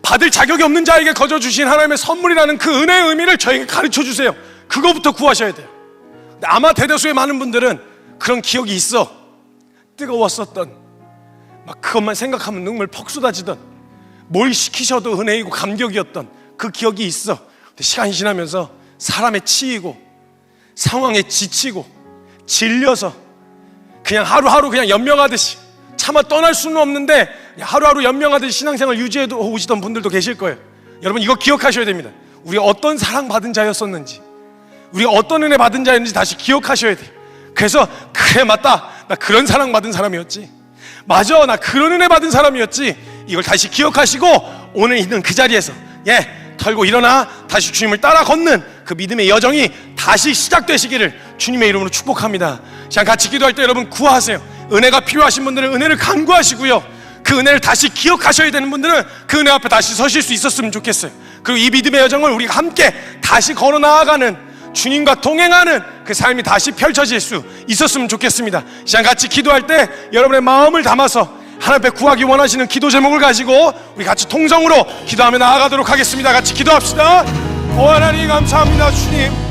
받을 자격이 없는 자에게 거저 주신 하나님의 선물이라는 그 은혜의 의미를 저에게 가르쳐 주세요. 그거부터 구하셔야 돼요. 근데 아마 대다수의 많은 분들은 그런 기억이 있어. 뜨거웠었던, 막 그것만 생각하면 눈물 퍽 쏟아지던, 뭘 시키셔도 은혜이고 감격이었던 그 기억이 있어. 근데 시간이 지나면서 사람에 치이고 상황에 지치고 질려서 그냥 하루하루 그냥 연명하듯이 차마 떠날 수는 없는데 하루하루 연명하듯이 신앙생활 유지해 오시던 분들도 계실 거예요. 여러분 이거 기억하셔야 됩니다. 우리가 어떤 사랑받은 자였었는지, 우리가 어떤 은혜 받은 자였는지 다시 기억하셔야 돼요. 그래서 그래 맞다, 나 그런 사랑받은 사람이었지, 맞아 나 그런 은혜 받은 사람이었지, 이걸 다시 기억하시고 오늘 있는 그 자리에서 털고 일어나 다시 주님을 따라 걷는 그 믿음의 여정이 다시 시작되시기를 주님의 이름으로 축복합니다. 시간 같이 기도할 때 여러분 구하세요. 은혜가 필요하신 분들은 은혜를 간구하시고요, 그 은혜를 다시 기억하셔야 되는 분들은 그 은혜 앞에 다시 서실 수 있었으면 좋겠어요. 그리고 이 믿음의 여정을 우리가 함께 다시 걸어 나아가는, 주님과 동행하는 그 삶이 다시 펼쳐질 수 있었으면 좋겠습니다. 시간 같이 기도할 때 여러분의 마음을 담아서 하나님 앞에 구하기 원하시는 기도 제목을 가지고 우리 같이 통성으로 기도하며 나아가도록 하겠습니다. 같이 기도합시다. 하나님 감사합니다. 주님